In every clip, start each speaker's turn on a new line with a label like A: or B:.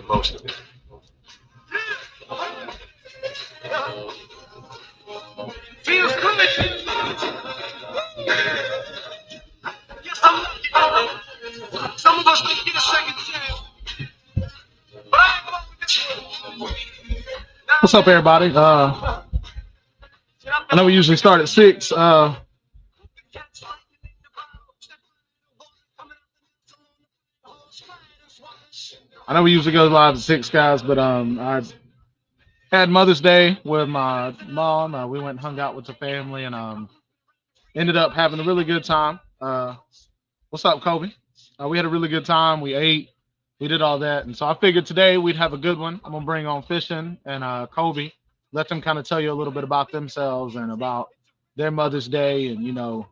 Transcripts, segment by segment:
A: Most of it.
B: Feels good. Some of us didn't get a second chance. But I ain't going with this one.
C: What's up, everybody? I know we usually start at 6. I know we usually go live at 6, guys, but I had Mother's Day with my mom. We went and hung out with the family and ended up having a really good time. What's up, Kobe? We had a really good time. We ate, we did all that, and so I figured today we'd have a good one. I'm gonna bring on Fishing and Kobe, let them kind of tell you a little bit about themselves and about their Mother's Day, and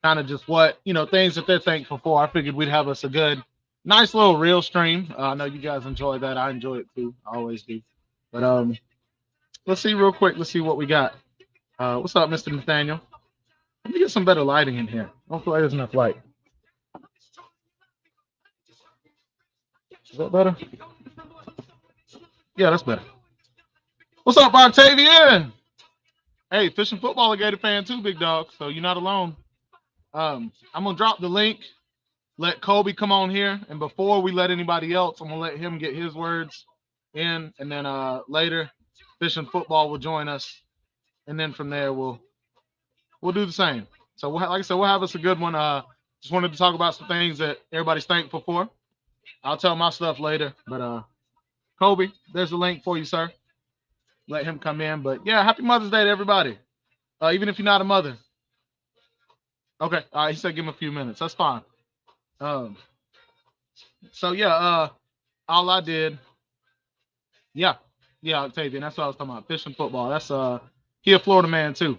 C: kind of just what things that they're thankful for. I figured we'd have us a good, nice little real stream. I know you guys enjoy that. I enjoy it too. I always do. But let's see real quick. Let's see what we got. What's up, Mr. Nathaniel? Let me get some better lighting in here. I don't feel like there's enough light. Is that better? Yeah, that's better. What's up, Octavian? Hey, Fishing Football Gator fan too, big dog. So you're not alone. I'm gonna drop the link. Let Kobe come on here, and before we let anybody else, I'm gonna let him get his words in, and then later, Fishing Football will join us, and then from there we'll do the same. So like I said, we'll have us a good one. Just wanted to talk about some things that everybody's thankful for. I'll tell my stuff later, but Kobe, there's a link for you, sir. Let him come in. But yeah, happy Mother's Day to everybody. Even if you're not a mother. Okay. All right. He said give him a few minutes. That's fine. So yeah, all I did. Yeah, Octavian. That's what I was talking about. Fishing football. That's he a Florida man too.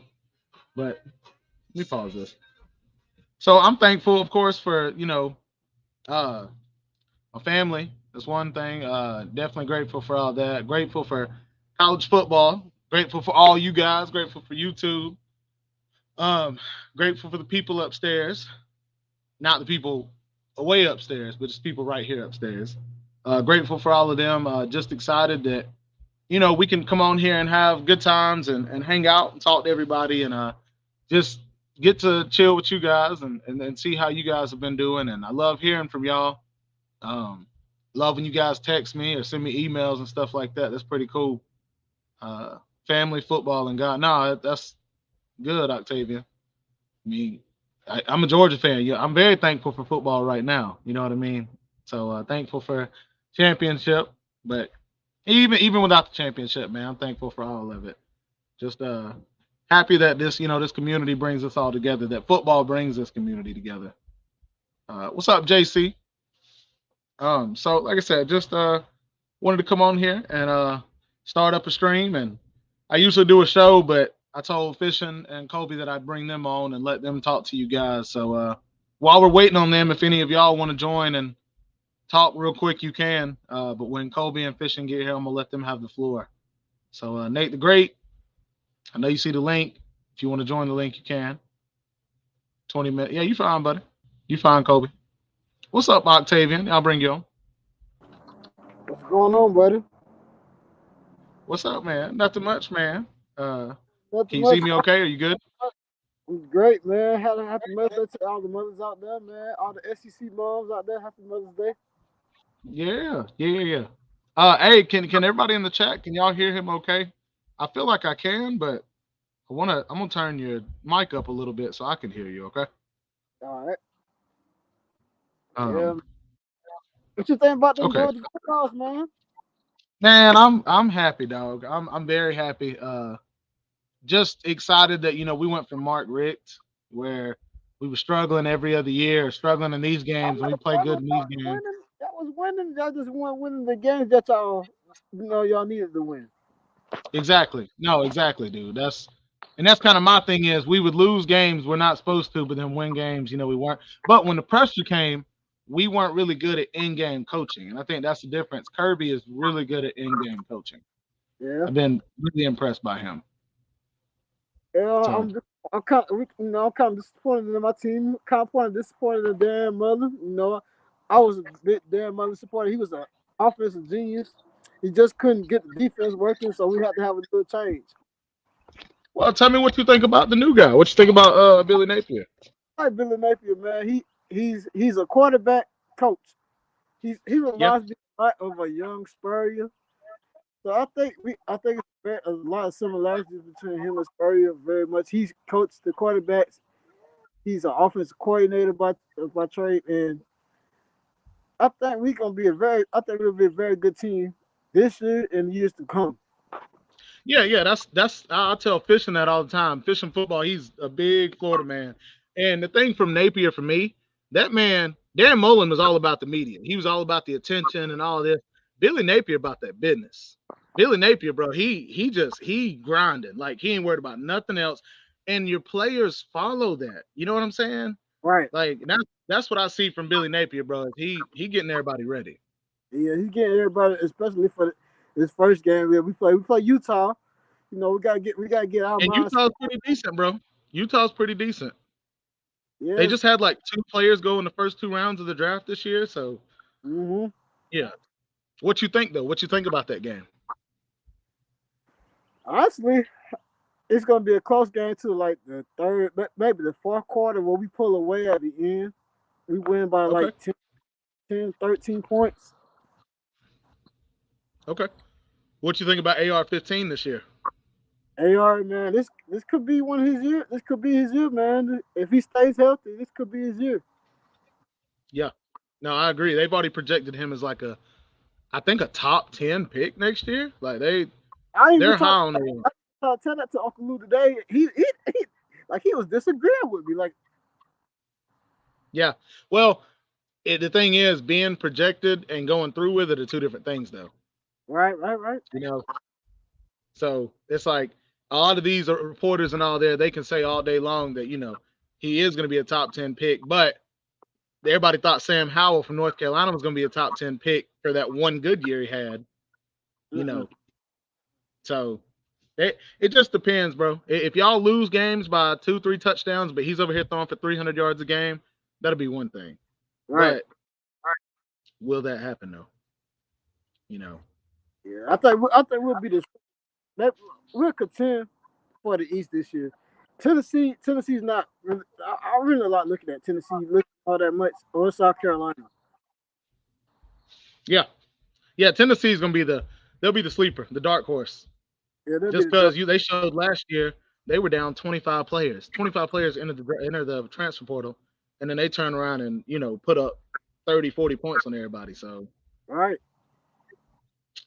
C: But let me pause this. So I'm thankful, of course, for my family. That's one thing. Definitely grateful for all that. Grateful for college football. Grateful for all you guys. Grateful for YouTube. Grateful for the people upstairs. Not the people way upstairs, but just people right here upstairs. Grateful for all of them. Just excited that we can come on here and have good times and hang out and talk to everybody and just get to chill with you guys and see how you guys have been doing. And I love hearing from y'all. Love when you guys text me or send me emails and stuff like that. That's pretty cool. Family, football, and God. No, that's good, Octavia. I mean, I'm a Georgia fan. Yeah, I'm very thankful for football right now. You know what I mean? So thankful for championship, but even without the championship, man, I'm thankful for all of it. Just happy that this community brings us all together. That football brings this community together. What's up, JC? So like I said, just wanted to come on here and start up a stream. And I usually do a show, but I told Fishing and Kobe that I'd bring them on and let them talk to you guys. So while we're waiting on them, if any of y'all want to join and talk real quick, you can. But when Kobe and Fishing get here, I'm gonna let them have the floor. So Nate the Great, I know you see the link. If you want to join the link, you can. 20 minutes. Yeah, you fine, buddy. You fine, Kobe. What's up, Octavian? I'll bring you on.
D: What's going on, buddy?
C: What's up, man? Nothing much, man.
D: Nothing
C: Can you
D: much.
C: see me okay? Are you good?
D: I'm great, man. Had a happy Mother's Day to all the mothers out there, man. All the SEC moms out there. Happy Mother's Day.
C: Yeah. Hey, can everybody in the chat, can y'all hear him okay? I feel like I can, but I'm gonna turn your mic up a little bit so I can hear you, okay?
D: All right. Yeah.
C: Um,
D: What you think about them
C: okay.
D: Georgia Bulldogs, man?
C: Man, I'm happy, dog. I'm very happy. Just excited that we went from Mark Richt, where we were struggling every other year, struggling in these
D: I'm
C: games, and
D: not
C: we play good
D: struggling.
C: in these
D: Y'all was
C: games.
D: winning. Y'all was winning. Y'all just weren't winning the games that y'all needed to win.
C: Exactly. No, exactly, dude. That's kind of my thing is we would lose games we're not supposed to, but then win games, we weren't. But when the pressure came, we weren't really good at in-game coaching, and I think that's the difference. Kirby is really good at in-game coaching.
D: Yeah.
C: I've been really impressed by him.
D: Yeah.
C: So
D: I'm kind of disappointed in my team. Kind of disappointed in Dan Mother. I was a bit Dan Mother supporter. He was a offensive genius. He just couldn't get the defense working, so we had to have a little change.
C: Well, tell me what you think about the new guy. What you think about Billy Napier?
D: Like Billy Napier, man, he's a quarterback coach. He
C: Yeah,
D: reminds me a lot of a young Spurrier. So I think it's a lot of similarities between him and Spurrier. Very much. He's coached the quarterbacks. He's an offensive coordinator by trade, and I think we're gonna be I think we'll be a very good team this year and years to come.
C: yeah. That's I tell Fishing that all the time. Fishing football, he's a big Florida man. And the thing from Napier for me, that man, Dan Mullen was all about the media. He was all about the attention and all this. Billy Napier about that business. Billy Napier, bro, he grinding. Like he ain't worried about nothing else. And your players follow that. You know what I'm saying?
D: Right.
C: Like that's what I see from Billy Napier, bro. He getting everybody ready.
D: Yeah, he's getting everybody, especially for this first game. We play Utah. You know, we gotta get our
C: And
D: minds.
C: Utah's pretty decent, bro. Utah's pretty decent. They
D: Yes.
C: just had like two players go in the first two rounds of the draft this year. So
D: Mm-hmm.
C: yeah. What you think though? What you think about that game?
D: Honestly, it's gonna be a close game to like the third, maybe the fourth quarter where we pull away at the end. We win by
C: Okay.
D: like 10, 13 points.
C: Okay. What you think about AR-15 this year?
D: AR, man, this could be one of his year. This could be his year, man. If he stays healthy, this could be his year.
C: Yeah. No, I agree. They've already projected him as like I think a top 10 pick next year. Like
D: I even
C: they're high
D: talk
C: on him.
D: tell that to Uncle Lou today. He like he was disagreeing with me. Like,
C: Yeah. Well, the thing is, being projected and going through with it are two different things, though.
D: right.
C: You know, so it's like a lot of these reporters and all there, they can say all day long that he is going to be a top 10 pick, but everybody thought Sam Howell from North Carolina was going to be a top 10 pick for that one good year he had. You
D: Mm-mm.
C: know, so it just depends, bro. If y'all lose games by 2-3 touchdowns, but he's over here throwing for 300 yards a game, that'll be one thing.
D: Right.
C: But will that happen though? You know.
D: Yeah, I think we'll be we'll contend for the East this year. Tennessee's not. I really not looking at Tennessee looking all that much or South Carolina.
C: Yeah. Yeah, Tennessee's gonna be they'll be the sleeper, the dark horse.
D: Yeah, they'll be
C: Just
D: the
C: because they showed last year they were down 25 players. 25 players entered the transfer portal, and then they turn around and put up 30, 40 points on everybody. So
D: right.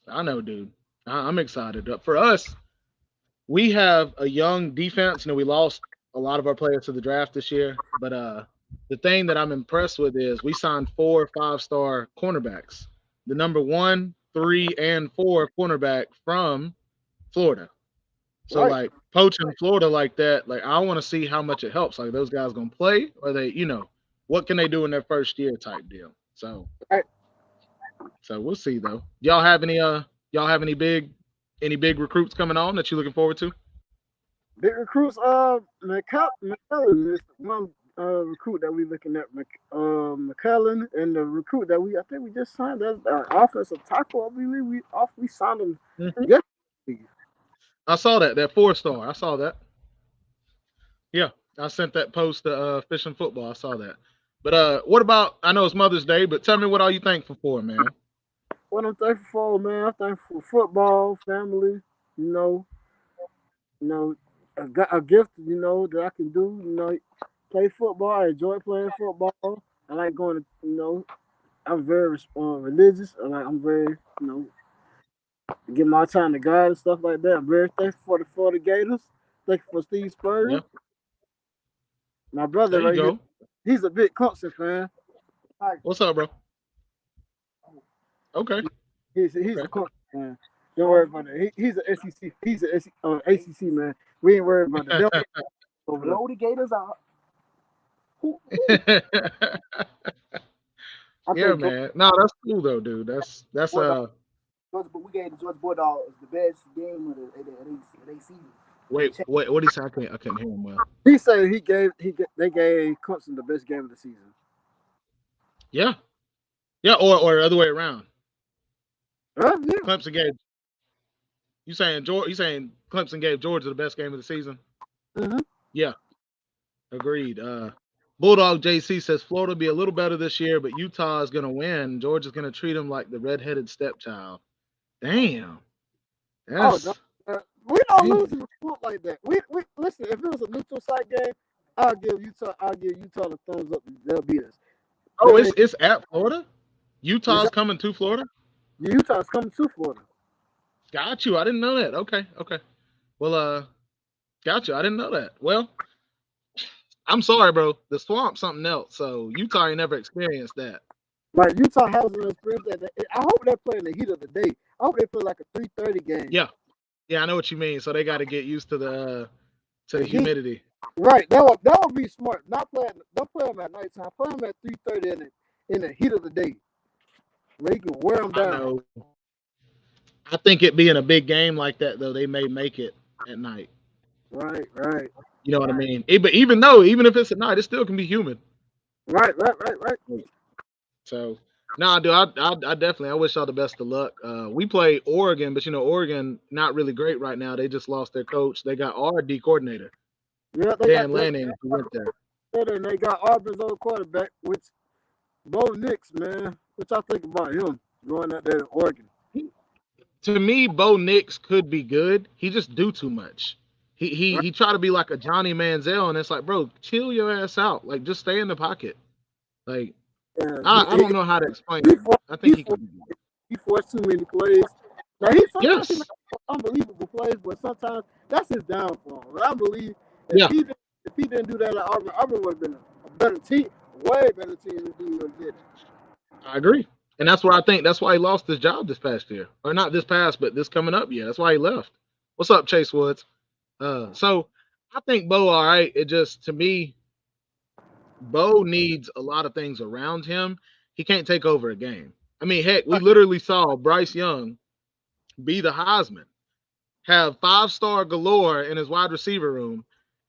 C: I know, dude. I'm excited. For us, we have a young defense. We lost a lot of our players to the draft this year, but the thing that I'm impressed with is we signed 4 5-star cornerbacks. The number 1, 3, and 4 cornerback from Florida. So
D: Right.
C: like poaching Florida like that, like I want to see how much it helps. Like those guys gonna play, or what can they do in their first year type deal. So
D: Right.
C: we'll see though. Y'all have any big recruits coming on that you're looking forward to?
D: Big recruits. McCullen is one recruit that we looking at. McCullen and the recruit that I think we just signed. That's our offensive tackle. I believe we signed him
C: Mhm.
D: yesterday.
C: I saw that 4-star. I saw that. Yeah, I sent that post to Fishing Football. I saw that. But what about? I know it's Mother's Day, but tell me what are you thankful for, man?
D: What I'm thankful for, man. I'm thankful for football, family. You know, you know, a gift. That I can do. Play football. I enjoy playing football. I like going to. I'm very religious. I'm very. Give my time to God and stuff like that. I'm very thankful for the Florida Gators. Thankful for Steve Spurrier.
C: Yeah,
D: My brother
C: there you
D: right here.
C: go.
D: He's a big Clemson fan.
C: What's up, bro? Okay.
D: He's a
C: Okay.
D: Clemson fan. Don't worry about it. He's an SEC. He's an ACC man. We ain't worried about it. Blow the Gators out. I
C: Yeah,
D: think
C: man. No, that's cool though, dude. That's
D: Georgia, but we gave the Georgia Bulldogs the best game of the season.
C: wait, what did he say? I couldn't hear him well.
D: He said they gave Clemson the best game of the season.
C: Yeah. Yeah, or the other way around.
D: Yeah.
C: Clemson gave. You saying Clemson gave Georgia the best game of the season?
D: Mm-hmm.
C: Yeah, agreed. Bulldog JC says Florida will be a little better this year, but Utah is going to win. Georgia's going to treat them like the redheaded stepchild. Damn.
D: Oh, no,
C: That's
D: we don't
C: damn.
D: lose in the sport like that. We listen. If it was a neutral site game, I'll give Utah the thumbs up. They'll beat us.
C: Oh, it's at Florida. Utah's
D: Exactly.
C: coming to Florida.
D: Utah's coming to Florida.
C: Got you. I didn't know that. Okay. Well, got you. I didn't know that. Well, I'm sorry, bro. The swamp's something else. So Utah ain't never experienced that.
D: Like Utah hasn't experienced that. I hope they play in the heat of the day. I hope they play like a 3:30 game.
C: Yeah, I know what you mean. So they got to get used to the
D: heat.
C: humidity.
D: Right. That would be smart. Don't play them at nighttime. Play them at 3:30 in the heat of the day, where you can wear them down.
C: I know. I think it being a big game like that though, they may make it at night.
D: Right.
C: You know what I mean? But even if it's at night, it still can be humid.
D: Right.
C: So, nah, dude, I definitely, I wish y'all the best of luck. We play Oregon, but Oregon not really great right now. They just lost their coach. They got our D coordinator.
D: Yeah,
C: Dan Lanning, who went there.
D: And they got Auburn's old quarterback, which Bo Nix, man. What y'all think about him going out there to Oregon?
C: To me, Bo Nix could be good. He just do too much. He try to be like a Johnny Manziel, and it's like, bro, chill your ass out. Like, just stay in the pocket. Like, I don't know how to explain it. I think
D: he forced too many plays. Now he makes unbelievable plays, but sometimes that's his downfall. But I believe if he didn't do that, Auburn would have been a better team, way better team than he would get.
C: I agree. And that's why I think that's why he lost his job this past year. Or not this past, but this coming up year. That's why he left. What's up, Chase Woods? So I think Bo all right. It just, to me, Bo needs a lot of things around him. He can't take over a game. I mean, heck, we literally saw Bryce Young be the Heisman, have 5-star galore in his wide receiver room,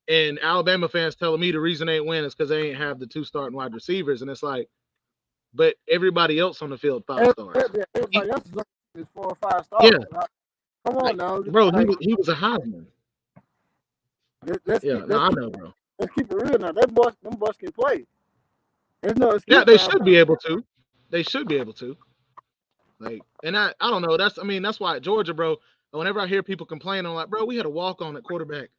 C: and Alabama fans telling me the reason they ain't win is because they ain't have the 2 starting wide receivers. And it's like, but everybody else on the field 5 stars.
D: Everybody else is 4 or 5 stars.
C: Yeah.
D: Right? Come on now.
C: Bro, he was a Heisman. I know, bro.
D: Let's keep it real now. Them boys can play. There's no excuse.
C: Yeah, they should be able to. They should be able to. Like, and I don't know. That's why at Georgia, bro, whenever I hear people complain, I'm like, bro, we had a walk-on at quarterback.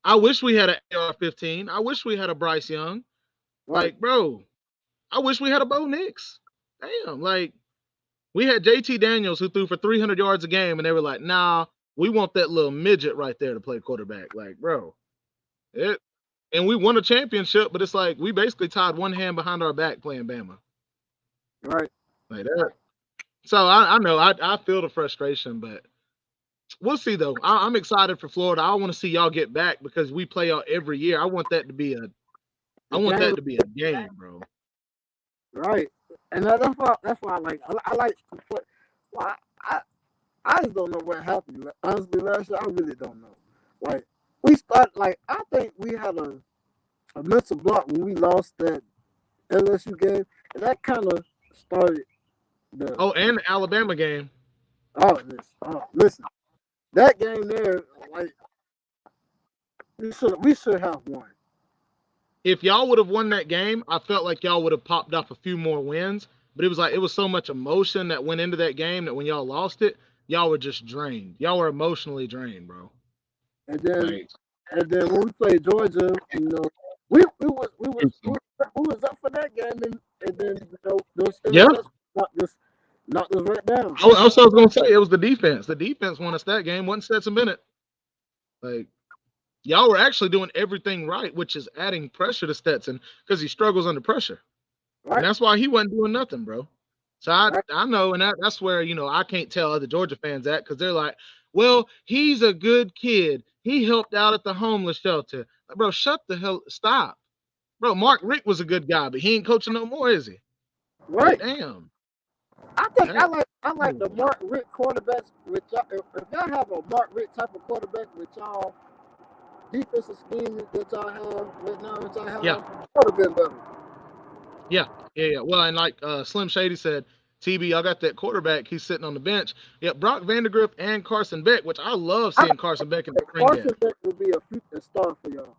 C: I wish we had an AR-15. I wish we had a Bryce Young. Right. Like, bro, I wish we had a Bo Nix. Damn, like, we had JT Daniels who threw for 300 yards a game, and they were like, nah, we want that little midget right there to play quarterback. Like, bro, and we won a championship, but it's like we basically tied one hand behind our back playing Bama.
D: Right.
C: Like that. So I know I feel the frustration, but we'll see though. I'm excited for Florida. I want to see y'all get back because we play y'all every year. I want that to be a game, bro.
D: Right. And that's why I like I just don't know what happened. Honestly, last year I really don't know. Like I think we had a mental block when we lost that LSU game, and that kind of started
C: and the Alabama game.
D: Listen, that game there, like we should have won.
C: If y'all would have won that game, I felt like y'all would have popped off a few more wins. But it was so much emotion that went into that game that when y'all lost it, y'all were just drained. Y'all were emotionally drained, bro.
D: And then when we played Georgia, we was up for that game, and then those knocked us right down.
C: I was gonna say it was the defense. The defense won us that game. Wasn't Stetson Bennett. Like, y'all were actually doing everything right, which is adding pressure to Stetson because he struggles under pressure. Right. And that's why he wasn't doing nothing, bro. So I know, and that's where, I can't tell other Georgia fans that because they're like, well, he's a good kid. He helped out at the homeless shelter. Like, bro, stop. Bro, Mark Richt was a good guy, but he ain't coaching no more, is he?
D: Right.
C: Like, damn.
D: I think I like the Mark Richt quarterbacks with y'all. If y'all have a Mark Richt type of quarterback with y'all defensive scheme that y'all have right now, that y'all have, would have been better.
C: Yeah. Well, and like Slim Shady said, TB, y'all got that quarterback. He's sitting on the bench. Yeah, Brock Vandegrift and Carson Beck, which I love seeing Carson Beck in the spring game.
D: Carson Beck will be a future star for y'all.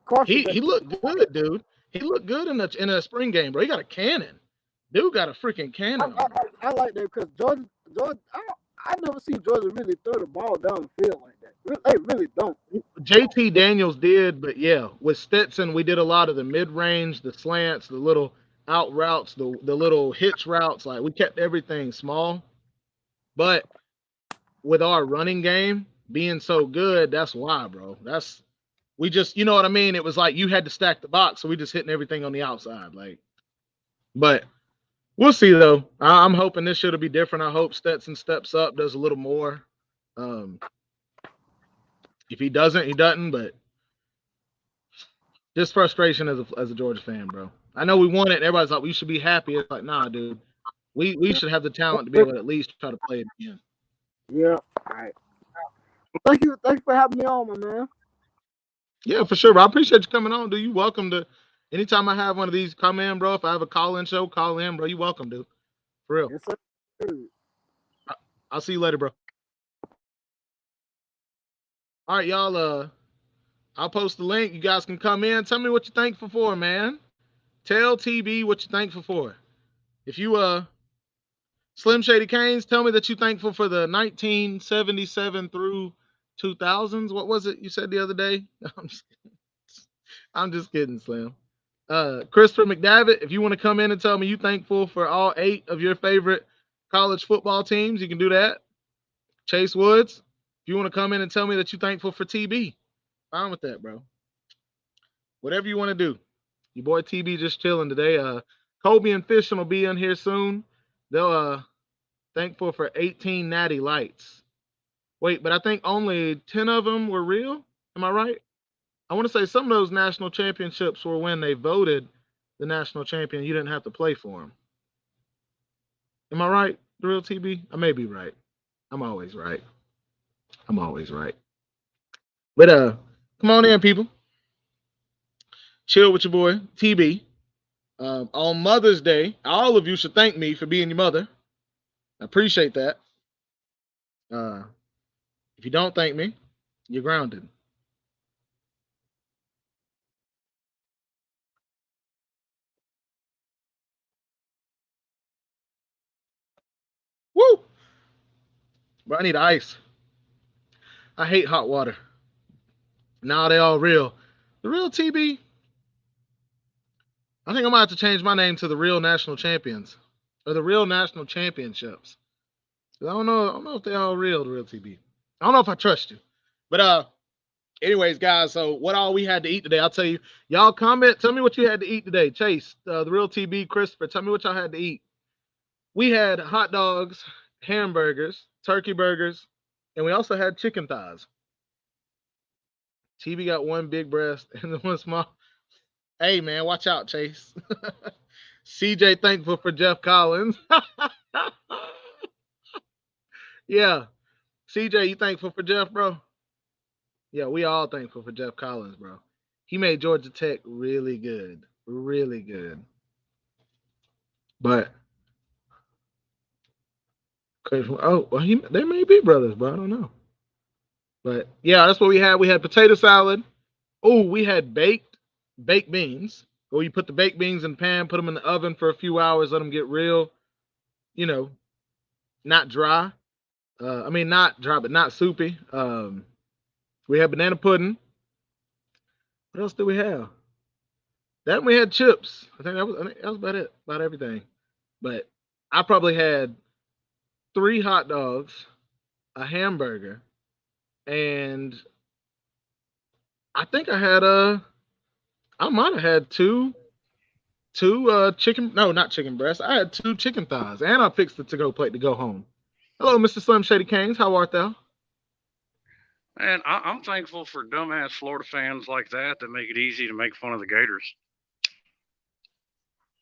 D: Carson Beck
C: He looked good, dude. He looked good in a spring game, bro. He got a cannon. Dude got a freaking cannon.
D: I like that because Georgia, I never see Georgia really throw the ball down the field like that. They really don't.
C: JT Daniels did, but yeah, with Stetson, we did a lot of the mid-range, the slants, the little out routes, the little hitch routes. Like, we kept everything small. But with our running game being so good, that's why, bro. We just, you know what I mean? It was like you had to stack the box, so we just hitting everything on the outside. But we'll see, though. I'm hoping this should be different. I hope Stetson steps up, does a little more. If he doesn't, he doesn't. But just frustration as a Georgia fan, bro. I know we won it. And everybody's like, we should be happy. It's like, nah, dude. We should have the talent to be able to at least try to play it again.
D: Yeah. All right. Thank you for having me on, my man.
C: Yeah, for sure. Bro. I appreciate you coming on, dude. You welcome to anytime I have one of these, come in, bro. If I have a call-in show, call in, bro. You welcome, dude. For real.
D: Yes, sir.
C: I'll see you later, bro. All right, y'all. I'll post the link. You guys can come in. Tell me what you're thankful for, man. Tell TB what you're thankful for. If you Slim Shady Canes, tell me that you're thankful for the 1977 through 2000s. What was it you said the other day? I'm just kidding, Slim. Christopher McDavitt, if you want to come in and tell me you're thankful for all 8 of your favorite college football teams, you can do that. Chase Woods, if you want to come in and tell me that you're thankful for TB, fine with that, bro. Whatever you want to do. Your boy TB just chilling today. Kobe and Fishing will be in here soon. They'll thankful for 18 natty lights. Wait, but I think only 10 of them were real. Am I right? I want to say some of those national championships were when they voted the national champion. You didn't have to play for them. Am I right, the real TB? I may be right. I'm always right. But come on in, people. Chill with your boy TB. On Mother's Day, all of you should thank me for being your mother. I appreciate that. If you don't thank me, you're grounded. Woo! But I need ice. I hate hot water. Now they all real. The real TB. I think I might have to change my name to the Real National Champions or the Real National Championships. I don't know if they're all real, the real TB. I don't know if I trust you. But anyways, guys, so what all we had to eat today, I'll tell you. Y'all comment, tell me what you had to eat today. Chase, the real TB, Christopher, tell me what y'all had to eat. We had hot dogs, hamburgers, turkey burgers, and we also had chicken thighs. TB got one big breast and one small. Hey, man, watch out, Chase. CJ thankful for Jeff Collins. Yeah. CJ, you thankful for Jeff, bro? Yeah, we all thankful for Jeff Collins, bro. He made Georgia Tech really good. Really good. But they may be brothers, bro. I don't know. But yeah, that's what we had. We had potato salad. Oh, we had baked beans. Where you put the baked beans in the pan, put them in the oven for a few hours, let them get real, not dry. Not dry, but not soupy. We had banana pudding. What else did we have? Then we had chips. I think that was about it, about everything. But I probably had 3 hot dogs, a hamburger, and I think I might have had two chicken, no, not chicken breasts. I had 2 chicken thighs, and I fixed the to-go plate to go home. Hello, Mr. Slim Shady Canes. How art thou?
A: And I'm thankful for dumbass Florida fans like that make it easy to make fun of the Gators.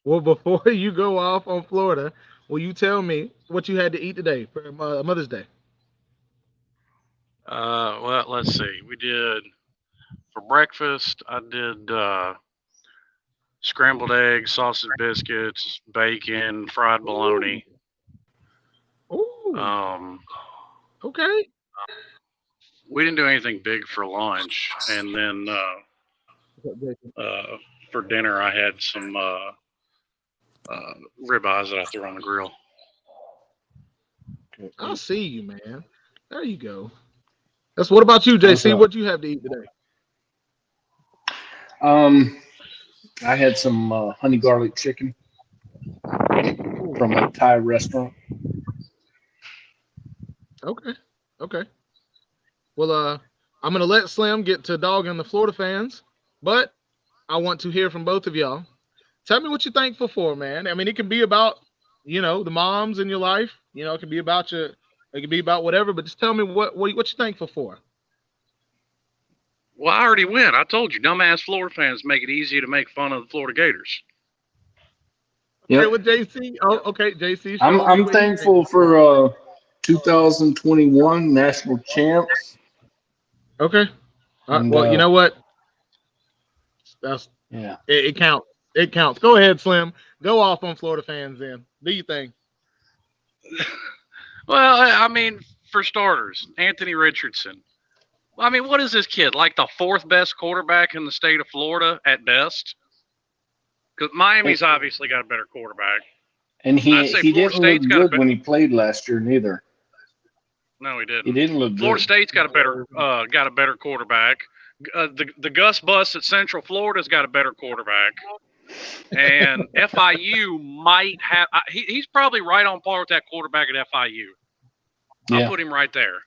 C: Well, before you go off on Florida, will you tell me what you had to eat today for Mother's Day?
A: Well, let's see. We did for breakfast. I did scrambled eggs, sausage biscuits, bacon, fried bologna.
C: Okay.
A: We didn't do anything big for lunch, and then for dinner I had some ribeyes that I threw on the grill.
C: I see you, man. There you go. That's what about you, JC? What you have to eat today?
E: I had some honey garlic chicken from a Thai restaurant.
C: Okay. Okay. Well, I'm gonna let Slim get to dogging the Florida fans, but I want to hear from both of y'all. Tell me what you're thankful for, man. I mean, it can be about, the moms in your life. It can be about your, it can be about whatever. But just tell me what you're thankful for.
A: Well, I already went. I told you, dumbass Florida fans make it easy to make fun of the Florida Gators.
C: Okay,
E: Yep.
C: with JC. Oh, okay, JC.
E: I'm thankful for 2021 national champs.
C: Okay.
E: And,
C: well, you know what? That's
E: yeah.
C: it counts. It counts. Go ahead, Slim. Go off on Florida fans then. Do you think?
A: Well, I mean, for starters, Anthony Richardson. I mean, what is this kid? Like the fourth best quarterback in the state of Florida at best? Because Miami's obviously got a better quarterback.
E: And he didn't look good when he played last year neither.
A: No, he didn't.
E: He didn't look good.
A: Florida State's got a better quarterback. The Gus Bus at Central Florida's got a better quarterback. And FIU might have. He's probably right on par with that quarterback at FIU. I'll put him right there.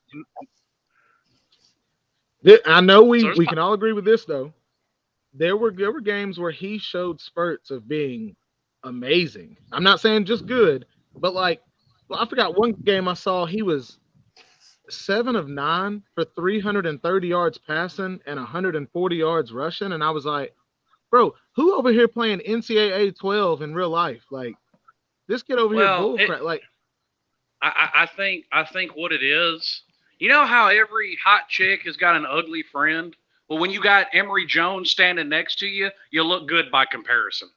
C: I know we can all agree with this though. There were games where he showed spurts of being amazing. I'm not saying just good, but I forgot one game I saw. He was 7 of 9 for 330 yards passing and 140 yards rushing, and I was like, bro, who over here playing NCAA 12 in real life? Like, this kid over here bullcrap. Like,
A: I think what it is, you know how every hot chick has got an ugly friend? Well, when you got Emory Jones standing next to you, you look good by comparison.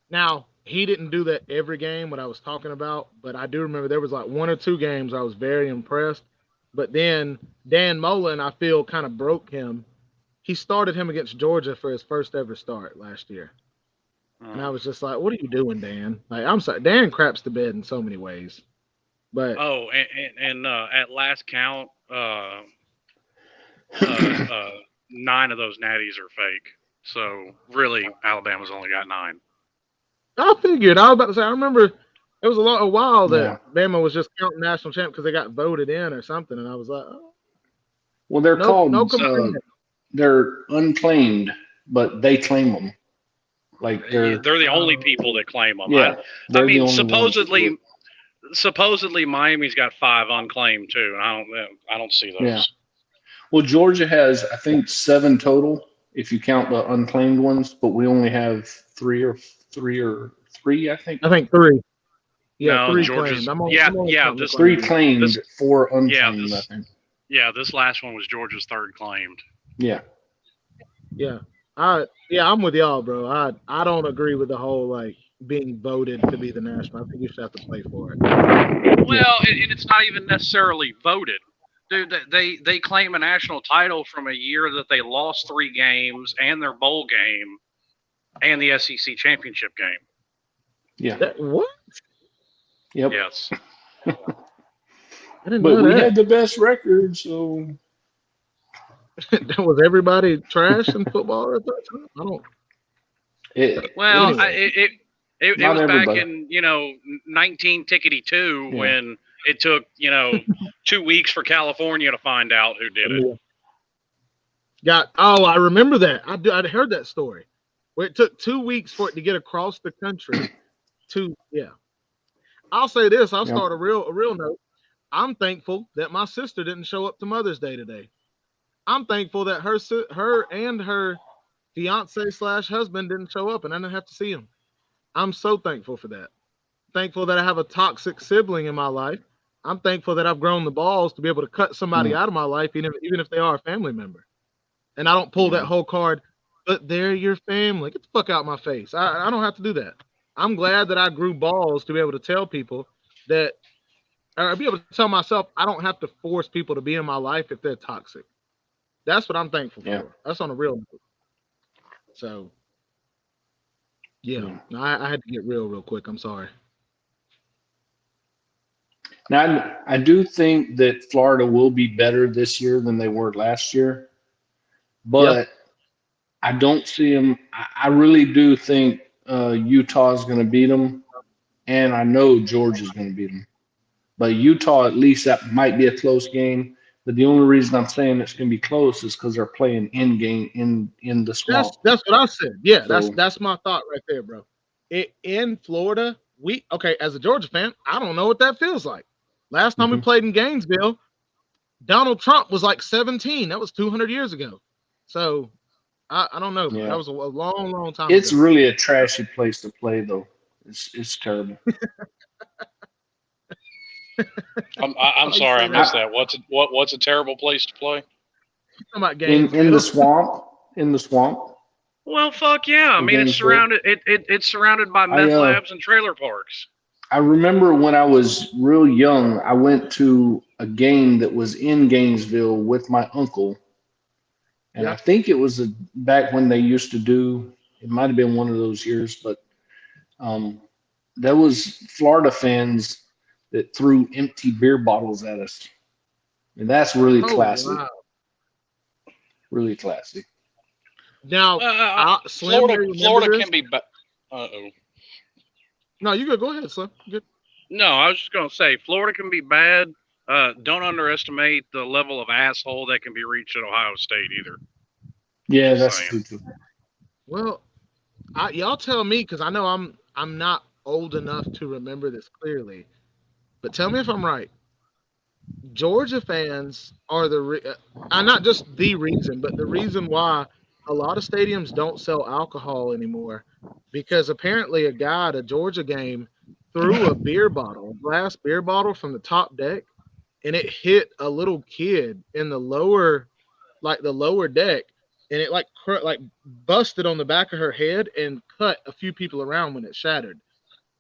C: Now, he didn't do that every game, what I was talking about, but I do remember there was like 1 or 2 games I was very impressed. But then Dan Mullen, I feel, kind of broke him. He started him against Georgia for his first ever start last year. And I was just like, what are you doing, Dan? Like, I'm sorry. Dan craps the bed in so many ways. But
A: and at last count, 9 of those natties are fake. So really, Alabama's only got 9.
C: I figured. I was about to say, I remember it was a while that Bama was just counting national champ because they got voted in or something. And I was like, oh.
E: Well, they're called, they're unclaimed, but they claim them. Like
A: they're the only people that claim them.
E: Yeah,
A: I mean, supposedly Miami's got 5 unclaimed too. And I don't see those.
E: Yeah. Well, Georgia has, I think, 7 total if you count the unclaimed ones, but we only have 3, I think.
C: I think 3. Yeah,
A: no,
C: 3
A: Georgia's.
C: claimed.
A: This
E: 3 claimed, 4 unclaimed. I think.
A: Yeah, this last one was Georgia's 3rd claimed.
E: Yeah.
C: Yeah. I'm with y'all, bro. I don't agree with the whole being voted to be the national. I think you should have to play for it.
A: Well, and it's not even necessarily voted. Dude, they claim a national title from a year that they lost 3 games and their bowl game and the SEC championship game.
E: Yeah.
C: What?
E: Yep.
A: Yes.
E: But we had the best record, so.
C: Was everybody trash in football at that time? I don't.
A: It was back in 19-2 when it took 2 weeks for California to find out who did it.
C: I remember that. I'd heard that story where it took 2 weeks for it to get across the country. I'll say this. I'll start a real note. I'm thankful that my sister didn't show up to Mother's Day today. I'm thankful that her and her fiance/husband didn't show up and I didn't have to see him. I'm so thankful for that. Thankful that I have a toxic sibling in my life. I'm thankful that I've grown the balls to be able to cut somebody out of my life, even if they are a family member. And I don't pull that whole card, but they're your family. Get the fuck out of my face. I don't have to do that. I'm glad that I grew balls to be able to tell people that, or be able to tell myself I don't have to force people to be in my life if they're toxic. That's what I'm thankful
E: Yeah.
C: for. That's on a real note. So yeah,
E: Yeah.
C: no, I had to get real quick. I'm sorry.
E: Now, I do think that Florida will be better this year than they were last year,
C: Yeah.
E: but I don't see them. I really do think Utah is going to beat them, and I know Georgia's going to beat them. But Utah, at least that might be a close game. But the only reason I'm saying it's going to be close is because they're playing in game in the swamp.
C: That's what I said. Yeah,
E: So
C: that's my thought right there, bro. In Florida, we okay, as a Georgia fan, I don't know what that feels like. Last time we
E: mhm.
C: played in Gainesville, Donald Trump was like 17. That was 200 years ago. So I don't know, bro. That
E: Yeah,
C: was a long time
E: it's
C: ago.
E: really a trashy place to play, though. It's terrible.
A: I'm
C: Why you
A: sorry, I
C: say that?
A: missed
E: I,
A: that. What's a terrible place to play?
C: I'm talking about
E: in the
C: Gainesville.
E: swamp, in the swamp
A: Well, fuck yeah. I
E: in
A: mean,
E: Gainesville.
A: it's surrounded by
E: I
A: meth labs and trailer parks.
E: I remember when I was real young, I went to a game that was in Gainesville with my uncle, and I
C: Yeah.
E: think it was back when they used to do. It might have been one of those years, but um, there was Florida fans that threw empty beer bottles at us, and that's really
C: Oh
E: classy,
C: wow.
E: really classy.
C: Now, Slim may remember
A: Florida
C: this.
A: can be. Uh-oh.
C: No, you go. Go ahead, Slim. Good.
A: No, I was just gonna say Florida can be bad. Don't underestimate the level of asshole that can be reached at Ohio State either.
E: Yeah,
A: Just
E: that's
A: saying.
E: true too.
C: Well, y'all tell me because I know I'm not old enough to remember this clearly, but tell me if I'm right. Georgia fans are not just the reason, but the reason why a lot of stadiums don't sell alcohol anymore, because apparently a guy at a Georgia game threw a glass beer bottle from the top deck, and it hit a little kid in the lower deck, and it like busted on the back of her head and cut a few people around when it shattered.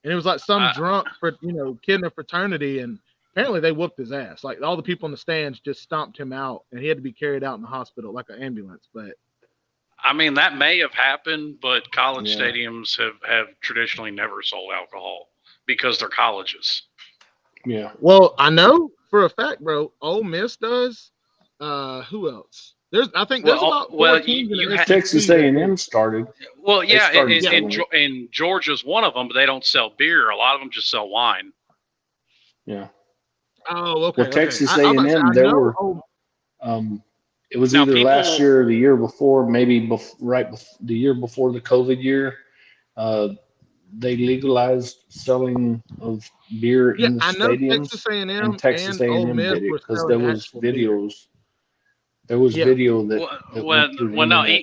C: And it was like some
A: I
C: drunk for kid in a fraternity, and apparently they whooped his ass. Like all the people in the stands just stomped him out, and he had to be carried out in the hospital like an ambulance. But
A: I mean that may have happened, but college
E: Yeah,
A: stadiums have traditionally never sold alcohol because they're colleges.
E: yeah.
C: well, I know for a fact, bro. Ole Miss does. Who else? I think there's about four teams in
A: You
C: the
A: had
E: Texas
C: SEC that do.
E: A&M started.
A: well,
E: They
A: yeah,
E: started
C: Yeah.
E: selling it.
A: and Georgia's one of them, but they don't sell beer. A lot of them just sell wine.
E: Yeah.
C: Oh,
E: Well,
C: okay, okay.
E: Texas
C: I'm about to say
E: A&M,
C: I
E: there
C: know.
E: were
C: Oh,
E: it was
A: Now,
E: either last
A: people,
E: year or the year before, maybe the year before the COVID year. Uh, they legalized selling of beer
C: yeah,
E: in the
C: I know Texas
E: stadiums,
C: A&M
E: and
C: and
E: Texas
C: M and Ole
E: A&M
C: Miss
E: did it
C: were
E: because
C: selling actual beer.
E: there was
C: Yeah.
E: video
A: well,
E: that went through the
A: no,
E: internet.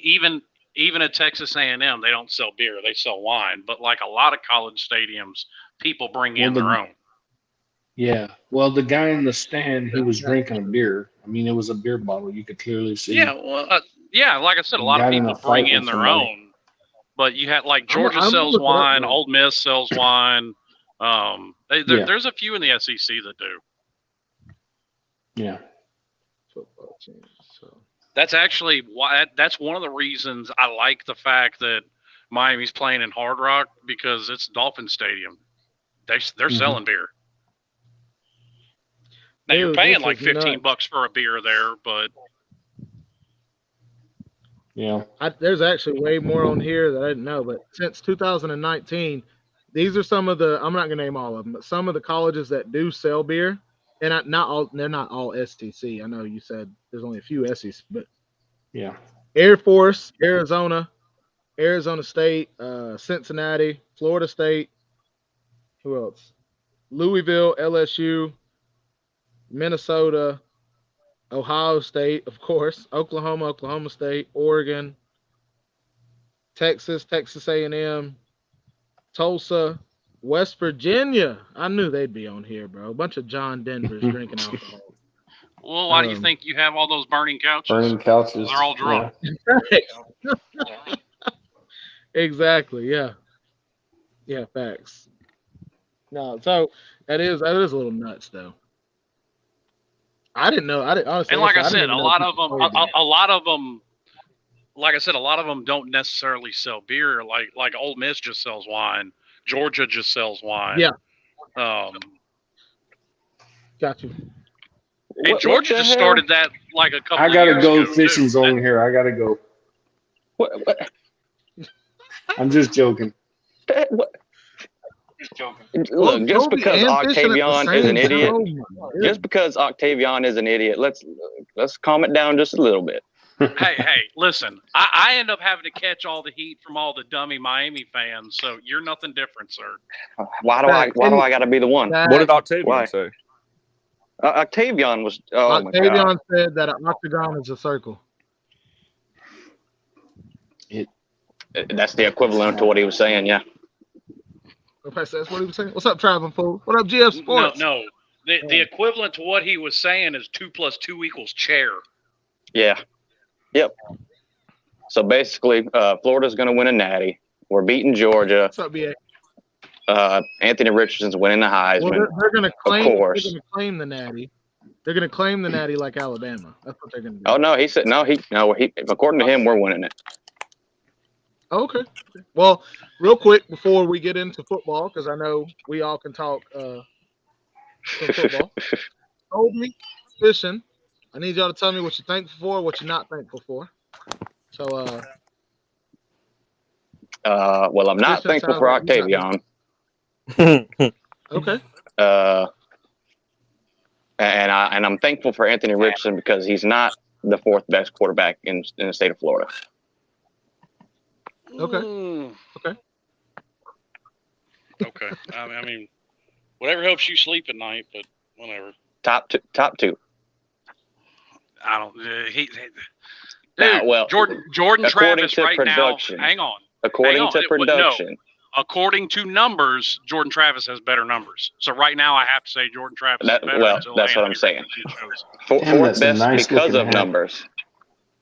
A: even at Texas A&M, they don't sell beer; they sell wine. But like a lot of college stadiums, people bring
E: Well,
A: in their own.
E: the guy in the stand, he
C: That,
E: was
C: that's
E: drinking a
C: true.
E: beer. I mean, it was a beer bottle. You could clearly
A: Yeah,
E: see.
A: well, yeah, like I said, a
E: He
A: lot of
E: got in a
A: people bring
E: fight
A: in
E: with
A: their
E: somebody.
A: own. But you had like
C: I'm
A: Georgia
C: gonna
A: sells
C: look it up
A: wine,
C: though.
A: Old Miss sells wine.
E: Yeah,
A: There's a few in the SEC that do.
E: yeah.
C: Football team. So
A: That's actually why. That's one of the reasons I like the fact that Miami's playing in Hard Rock because it's Dolphin Stadium. They're
E: hmm
A: selling beer. Now you're
C: dude,
A: paying
C: this
A: like
C: is
A: 15
C: nuts.
A: bucks for a beer there, but
E: Yeah.
C: There's actually way more on here that I didn't know, but since 2019, these are some of the. I'm not gonna name all of them, but some of the colleges that do sell beer, and not all. They're not all SEC. I know you said there's only a few SEC, but
E: Yeah.
C: Air Force, Arizona, Arizona State, Cincinnati, Florida State. Who else? Louisville, LSU, Minnesota, Ohio State, of course, Oklahoma, Oklahoma State, Oregon, Texas, Texas A&M, Tulsa, West Virginia. I knew they'd be on here, bro. A bunch of John Denvers drinking alcohol.
A: well, why do you
C: Um,
A: think you have all those burning couches?
E: Burning couches.
A: They're all drunk.
E: Yeah.
C: exactly. Yeah. Yeah, facts. No, so that is a little nuts though. I didn't know. I didn't honestly.
A: And like I
C: I didn't
A: said,
C: even know people sold that.
A: a lot of them, like I said, a lot of them don't necessarily sell beer. Like Ole Miss just sells wine. Georgia just sells wine.
C: Yeah.
A: And
C: Got you.
F: What
A: Georgia
F: the
A: just
F: hell?
A: started that like a couple
E: I
A: of
E: gotta
A: years
E: go
A: ago,
E: fishing
A: too.
E: zone here. I gotta go.
F: What?
E: I'm just joking.
F: What?
C: Well,
F: Look, just
C: Toby
F: because
C: and fishing at the
F: Octavian is
C: same
F: an
C: time.
F: idiot,
C: Oh my goodness.
F: just because Octavian is an idiot, let's calm it down just a little bit.
A: Hey, listen, I end up having to catch all the heat from all the dummy Miami fans, so you're nothing different, sir.
F: Why do I got to be the one?
G: What did Octavian
F: Why?
G: say?
F: Octavian was. Oh my
C: Octavian
F: god.
C: said that an octagon is a circle.
F: That's the equivalent to what he was saying. Yeah.
C: Okay, so that's what he was saying. What's up, Traveling Fool? What up, GF Sports?
A: No. The equivalent to what he was saying is 2 + 2 = chair.
F: Yeah. Yep. So basically, Florida's going to win a natty. We're beating Georgia.
C: What's up, BA?
F: Anthony Richardson's winning the Heisman.
C: Well, they're going to claim.
F: Of course.
C: They're going to claim the natty. They're going to claim the natty like Alabama. That's what they're going to do.
F: Oh no, he said no. According to him, we're winning it.
C: Okay. Well, real quick before we get into football, because I know we all can talk some football. Toby, fishing. I need y'all to tell me what you're thankful for, what you're not thankful for. So,
F: well, I'm not
C: Fishing
F: thankful
C: sounds
F: for
C: like you got
F: Octavian.
C: okay.
F: And I'm thankful for Anthony Richardson because he's not the fourth best quarterback in the state of Florida.
C: Okay.
A: Okay. I mean, whatever helps you sleep at night, but whatever.
F: Top two.
A: I don't.
F: Well,
A: Jordan
F: according
A: Travis
F: to
A: right
F: production.
A: now. Hang on.
F: According to production.
A: No. According to numbers, Jordan Travis has better numbers. So right now, I have to say Jordan Travis is better.
F: Well, that's what I'm saying. Fourth
E: that's a
F: best
E: nice
F: because
E: looking
F: of
E: hat.
F: numbers.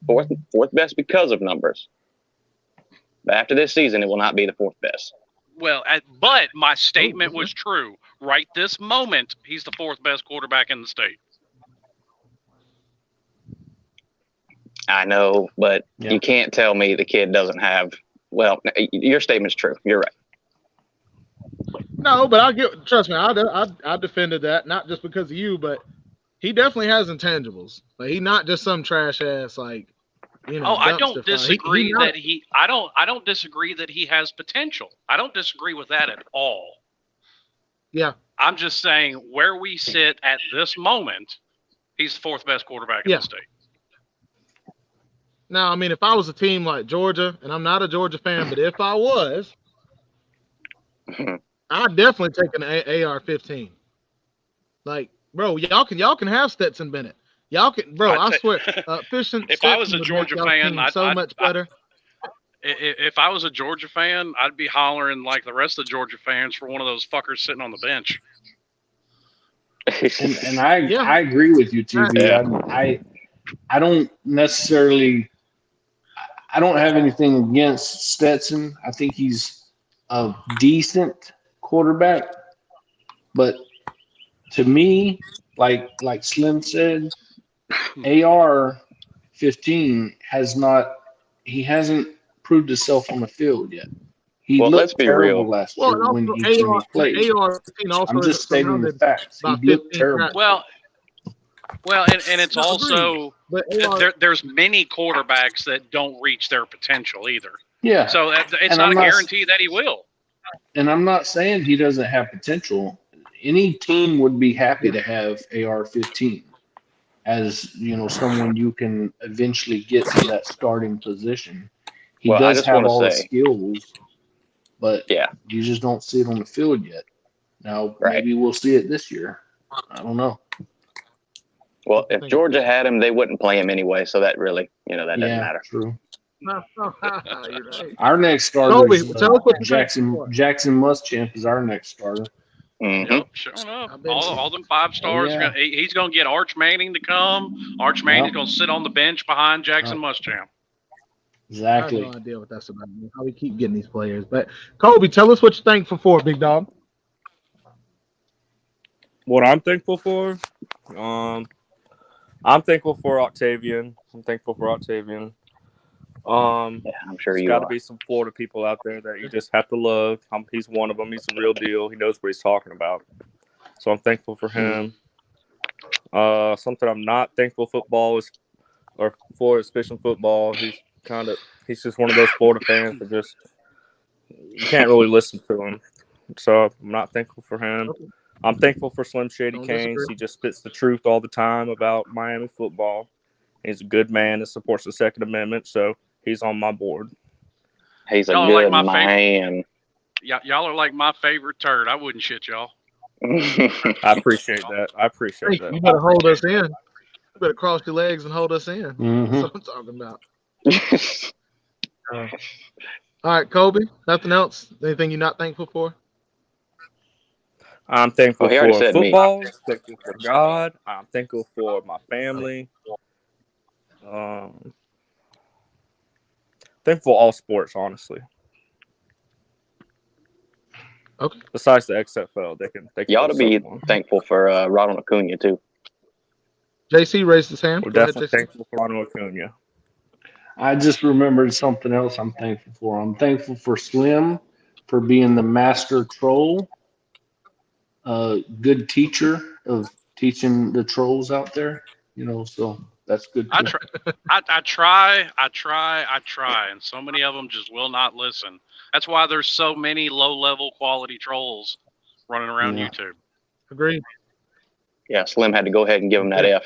F: Fourth best because of numbers. But after this season, it will not be the fourth best.
A: Well, but my statement was true. Right this moment, he's the fourth best quarterback in the state.
F: I know, but you can't tell me the kid doesn't have. Well, your statement's true. You're right.
C: No, but trust me, I defended that, not just because of you, but he definitely has intangibles. Like, he's not just some trash ass, like, you know.
A: I don't disagree I don't disagree that he has potential. I don't disagree with that at all.
C: Yeah.
A: I'm just saying where we sit at this moment, he's the fourth best quarterback in the state.
C: Now, I mean, if I was a team like Georgia, and I'm not a Georgia fan, but if I was, I'd definitely take an AR-15. Like, bro, y'all can have Stetson Bennett. Y'all can, bro. I swear, fishing.
A: If I was a Georgia fan, I'd
C: so much better.
A: If I was a Georgia fan, I'd be hollering like the rest of the Georgia fans for one of those fuckers sitting on the bench.
E: And I agree with you, TV. I don't necessarily. I don't have anything against Stetson. I think he's a decent quarterback, but to me, like Slim said, AR-15 hasn't proved himself on the field yet. He
F: let's be real.
E: Last year when he played.
C: AR-15 also
E: I'm just stating the facts. He looked terrible.
A: Well, and it's also there's many quarterbacks that don't reach their potential either.
E: Yeah.
A: So it's not a guarantee that he will.
E: And I'm not saying he doesn't have potential. Any team would be happy to have AR-15 as, you know, someone you can eventually get to that starting position. He does have all the skills, but you just don't see it on the field yet. Now, maybe we'll see it this year. I don't know.
F: Well, if Georgia had him, they wouldn't play him anyway. So that really, that doesn't matter.
E: True.
C: You're right.
E: Our next starter
C: Toby,
E: is
C: tell us what
E: Jackson Muschamp is our next starter.
F: Mm-hmm.
A: Yep, sure enough. All them 5 stars. Oh, yeah. He's going to get Arch Manning to come. Arch Manning's going to sit on the bench behind Jackson Muschamp.
E: Exactly.
C: I have no idea what that's about. How we keep getting these players. But Kobe, tell us what you're thankful for, big dog.
G: What I'm thankful for? I'm thankful for Octavian.
F: Yeah, I'm sure
G: There's
F: you
G: got to
F: are.
G: be some Florida people out there that you just have to love. He's one of them. He's the real deal. He knows what he's talking about. So I'm thankful for him. Something I'm not thankful for is fishing football. He's just one of those Florida fans that just you can't really listen to him. So I'm not thankful for him. I'm thankful for Slim Shady
C: Don't
G: Canes.
C: disagree.
G: He just spits the truth all the time about Miami football. He's a good man that supports the Second Amendment, so he's on my board.
F: He's a
A: Y'all are like
F: good
A: my favorite.
F: man.
A: Y'all are like my favorite turd. I wouldn't shit y'all.
G: I appreciate that.
C: Hey, you better hold us in. You better cross your legs and hold us in.
E: Mhm.
C: That's what I'm talking about. All right, Kobe. Nothing else? Anything you're not thankful for?
G: I'm thankful
F: Oh, he already
G: for
F: said me.
G: football. Thankful for God. I'm thankful for my family. Thankful for all sports, honestly.
C: Okay.
G: Besides the XFL, they can.
F: You ought to be
G: someone.
F: thankful for Ronald Acuna too.
C: JC raised his hand.
G: We're
C: Go ahead,
G: definitely
C: JC.
G: thankful for Ronald Acuna.
E: I just remembered something else I'm thankful for. I'm thankful for Slim for being the master troll, a good teacher of teaching the trolls out there. So that's good
A: I
E: too.
A: try, and so many of them just will not listen. That's why there's so many low-level quality trolls running around
E: Yeah.
A: YouTube.
C: Agreed.
F: Yeah, Slim had to go ahead and give him that F.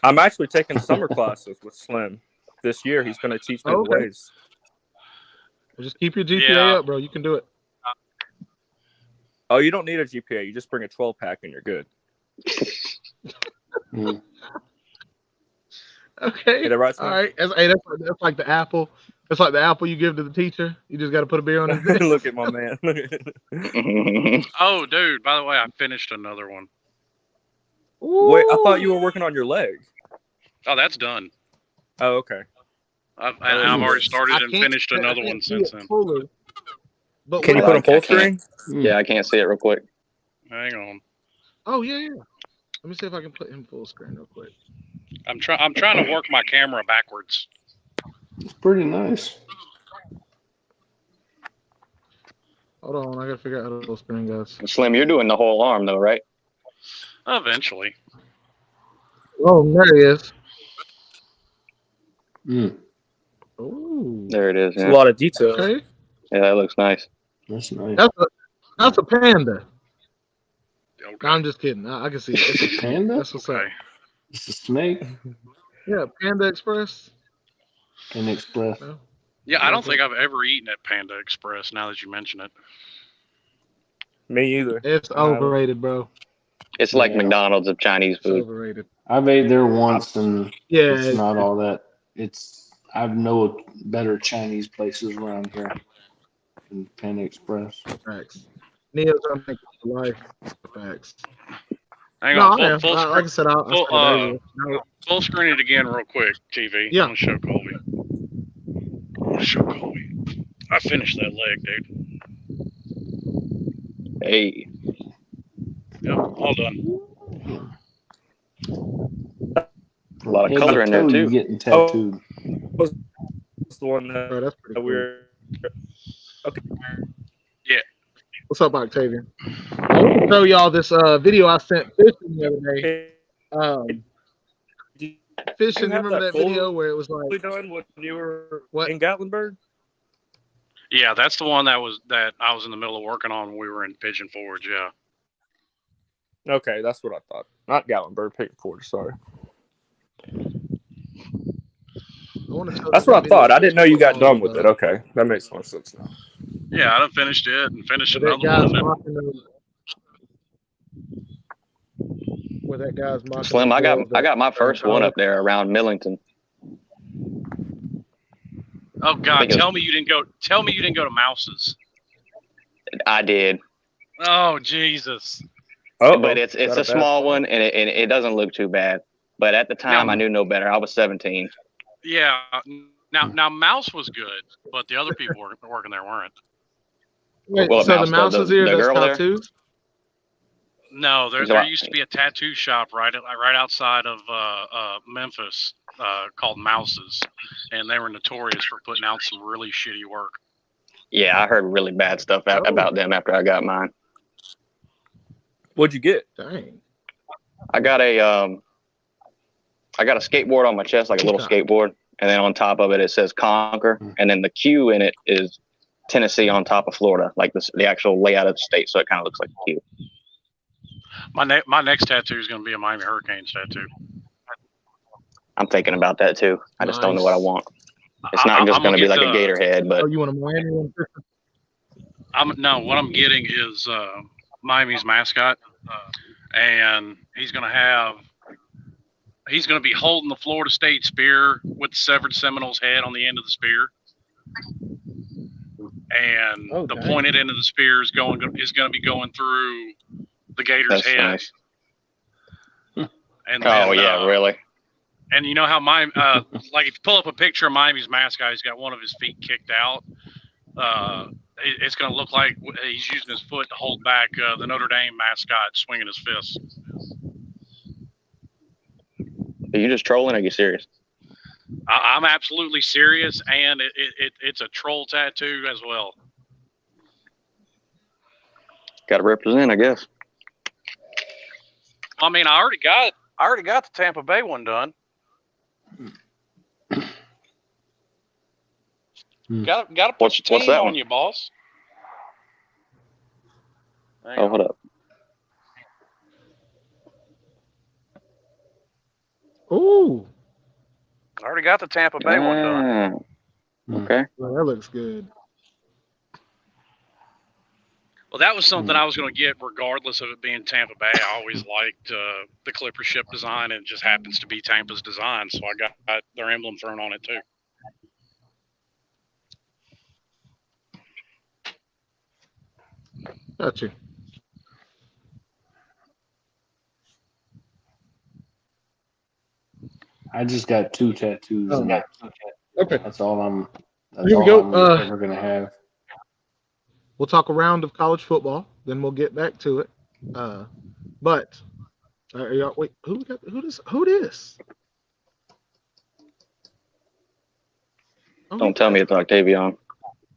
G: I'm actually taking summer classes with Slim this year. He's going to teach me the
C: Okay.
G: ways.
C: Well, just keep your GPA
A: Yeah.
C: up, bro. You can do it.
G: Oh, you don't need a GPA. You just bring a 12-pack and you're good.
E: Mm.
C: Okay.
G: Hey, that right,
C: All right. That's like the apple. That's like the apple you give to the teacher. You just got to put a beer on his dick.
G: Look at my man.
A: Oh, dude, by the way, I finished another one.
G: Wait, I thought you were working on your leg.
A: Oh, that's done.
G: Oh, okay.
A: I've already started and finished another one since then.
C: Fully, but
G: Can you put him full screen?
F: Yeah, I can't see it real quick.
A: Hang on.
C: Oh yeah. Let me see if I can put him full screen real quick.
A: I'm trying to work my camera backwards.
E: It's pretty nice.
C: Hold on, I gotta figure out how to full screen goes.
F: Slim, you're doing the whole arm though, right?
A: Eventually.
C: Oh, there he is.
E: Mm.
C: Oh,
F: There it is.
G: It's a
F: Yeah,
G: lot of detail.
C: okay.
F: yeah, that looks nice.
E: That's nice.
C: That's a panda.
A: Okay.
C: No, I'm just kidding. I can see it. It's a
E: Panda?
C: That's what's up.
A: Okay.
E: It's a snake.
C: Yeah, Panda Express.
E: Panda Express.
C: No.
A: Yeah, I don't think I've ever eaten at Panda Express. Now that you mention it.
G: Me either.
C: It's overrated, bro.
F: It's like
E: Yeah.
F: McDonald's of Chinese
C: It's
F: food.
C: overrated.
E: I've ate there once and
C: Yeah,
E: it's not all that. I've know better Chinese places around here than Panda Express.
C: facts. Neo's unmaking for life. Facts.
A: Hang
C: No,
A: on.
C: I am.
A: Full
C: Like I said, I
A: full,
C: said it earlier. No,
A: full screen it again real quick, TV.
C: Yeah.
A: I'm gonna show Colby. I finished that leg, dude.
F: Hey,
A: Yep, all done.
F: a lot of
E: Head
F: color
E: to
F: in there
E: toe, you
F: too.
E: getting tattooed.
G: That's the one that
C: bro, that's pretty cool.
G: we're.
C: What's up, Octavian? I want to show y'all this video I sent fishing the other day. Fishing,
G: you have
C: remember that
G: that
C: video where it was like,
G: done when you were
C: What?
G: in Gatlinburg?
A: Yeah, that's the one that I was in the middle of working on when we were in Pigeon Forge. Yeah.
G: Okay, that's what I thought. Not Gatlinburg, Pigeon Forge. Sorry. That's what I thought. I didn't know you got done with it. Okay, that makes more sense now.
A: Yeah, I done finished it and finished
C: Where that
A: another
C: guy's
A: one.
C: mocking the, where that guy's mocking
F: Slim,
C: the
F: I
C: girls
F: got
C: that-
F: my first one up there around Millington.
A: Oh God, tell me you didn't go to Mouse's.
F: I did,
A: Oh Jesus.
F: but it's a small one and it doesn't look too bad. But at the time, I knew no better. I was 17.
A: Yeah. Now Mouse was good, but the other people working there weren't.
C: Wait,
F: Well,
C: so
F: Mouse,
C: the Mouse is here.
F: the
C: That's
F: girl there?
C: tattoos.
A: No,
F: He's
A: there
F: like-
A: used to be a tattoo shop right outside of Memphis called Mouse's, and they were notorious for putting out some really shitty work.
F: Yeah, I heard really bad stuff about them after I got mine.
G: What'd you get?
C: Dang.
F: I got a skateboard on my chest, like a little skateboard, and then on top of it, it says Conquer, and then the Q in it is Tennessee on top of Florida, like the actual layout of the state, so it kind of looks like a Q.
A: My next tattoo is going to be a Miami Hurricanes tattoo.
F: I'm thinking about that too. I just don't know what I want. It's not just
A: I'm
F: going to be
A: gonna
F: like a gator head, but
C: Oh, you want a Miami one?
A: what I'm getting is Miami's mascot, and he's going to be holding the Florida State spear with the severed Seminoles head on the end of the spear, and the pointed end of the spear is going to be going through the gator's
F: that's
A: head.
F: nice.
A: And
F: Oh
A: then,
F: yeah, really?
A: And you know how Miami, like if you pull up a picture of Miami's mascot, he's got one of his feet kicked out. It's going to look like he's using his foot to hold back the Notre Dame mascot swinging his fist.
F: Are you just trolling? Or are you serious?
A: I'm absolutely serious, and it's a troll tattoo as well.
F: Got to represent, I guess.
A: I mean, I already got the Tampa Bay one done. Got to put your
F: What's
A: team
F: that
A: on
F: one?
A: you, boss.
F: Oh, hold up.
C: Ooh,
A: I already got the Tampa Bay one done.
F: Okay.
C: well, that looks good.
A: Well, that was something I was going to get regardless of it being Tampa Bay. I always liked the Clipper ship design, and it just happens to be Tampa's design, so I got their emblem thrown on it too.
C: Gotcha.
E: I just got 2 tattoos.
C: Oh,
E: and
C: okay.
E: That's all I'm. That's
C: Here we
E: all
C: go.
E: I'm ever gonna have.
C: We'll talk a round of college football, then we'll get back to it. But wait, who this? Oh,
F: Don't tell me it's Octavian.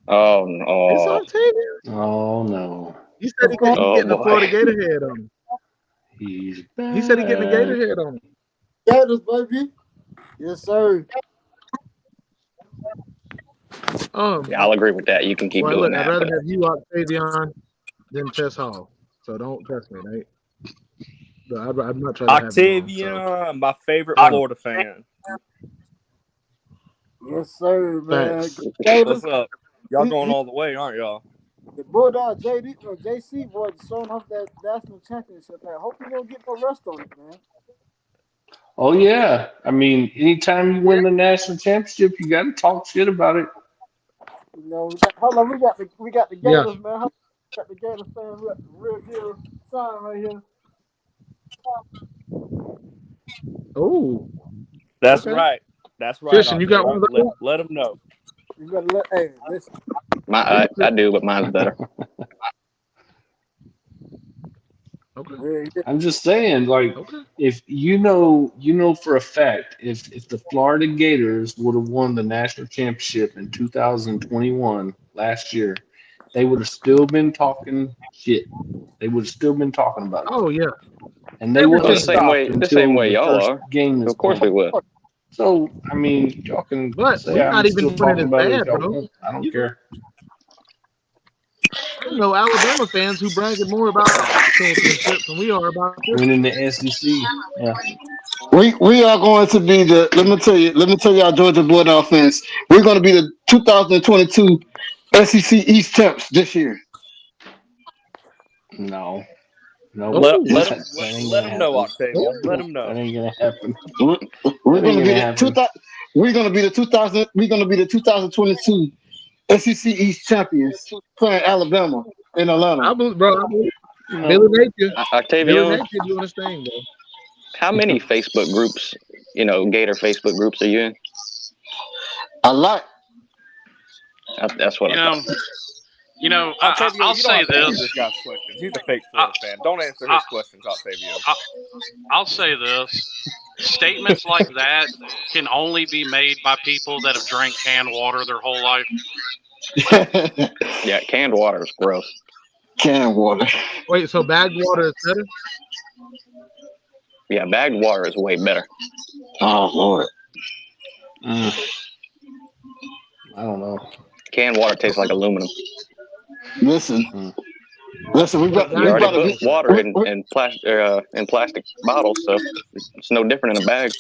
F: Oh
C: It's
F: no.
C: Octavian.
E: Oh no,
C: He said he's getting a
F: boy.
C: Florida Gator head on him.
E: he's.
C: He said he's getting a Gator head on him.
D: Gators, baby. Yes, sir.
F: Yeah, I'll agree with that. You can keep
C: Well,
F: doing
C: look, I'd
F: that.
C: rather
F: but-
C: have you Octavian than Tess Hall. So don't test me, Nate. So I'd much rather have you on,
G: Octavian, my favorite Florida fan.
D: Yes, sir, man.
C: Thanks.
D: Gators,
G: What's up? Y'all going all the way, aren't y'all?
D: the Bulldog JC boy showing off that national championship. I hope you don't get no rest on it, man.
E: Oh yeah, I mean, anytime you win the national championship, you got to talk shit about it.
D: You know, hold on, we got the
C: Yeah.
D: Gators, man. We got the Gators fan real deal sign right here.
C: Oh,
G: That's
C: Okay.
G: right. That's right.
C: Fishing, you got
G: Octavian.
C: one of those?
G: Let them know.
D: You gotta listen.
F: I do, but mine's better.
C: okay.
E: I'm just saying, like,
C: Okay.
E: if you know for a fact, if the Florida Gators would have won the national championship in 2021 last year, they would have still been talking shit. They would have still been talking about it,
C: Oh yeah.
E: and they wouldn't
F: Well,
E: have
F: the same
E: stopped
F: way- the
E: until
F: same way
E: the
F: y'all
E: first
F: are.
E: game is
F: Of course we
E: played.
F: would.
E: So I mean, y'all can
C: But
E: say
C: we're
E: I'm
C: not even
E: still
C: doing it
E: talking
C: as
E: about it.
C: bad,
E: If y'all
C: bro.
E: want. I don't
C: You-
E: care.
C: I know Alabama fans who bragging more about championships than we are about this.
E: Winning the SEC, yeah.
B: We are going to be the. Let me tell y'all, Georgia Bulldog fans, we're going to be the 2022 SEC East champs this year.
E: No, no,
G: Let
E: that
G: them
E: ain't
G: let
E: gonna
G: them know,
E: happen.
G: Octavian. Let them
E: That
G: know.
E: ain't gonna happen.
B: We're
E: That ain't
B: going to be
E: gonna
B: the
E: happen.
B: 2000. We're going to be the 2000. We're going to be the 2022 SEC East champions playing Alabama in Atlanta.
C: Bro,
E: You know,
C: Billy Napier. Billy
F: Octavian,
C: Napier doing his thing, bro.
F: how many Facebook groups, Gator Facebook groups are you in?
B: I like.
F: That's what
A: You
F: I
A: know,
F: thought.
G: Octavio,
A: I'll
G: you don't
A: say
G: have to answer
A: this.
G: this guy's questions. He's a fake
A: I,
G: Florida fan. Don't answer
A: I,
G: his questions, Octavio.
A: I'll say this. Statements like that can only be made by people that have drank canned water their whole life.
F: Yeah, canned water is gross.
B: Canned water.
C: Wait, so bagged water is better?
F: Yeah, bagged water is way better.
B: Oh Lord.
E: I don't know.
F: Canned water tastes like aluminum.
B: Listen, listen. We
C: But
B: got
F: You
B: we
C: bagged
F: already
B: got to
C: water
F: put
B: be.
C: is
F: water in plastic bottles, so it's no different in a bag.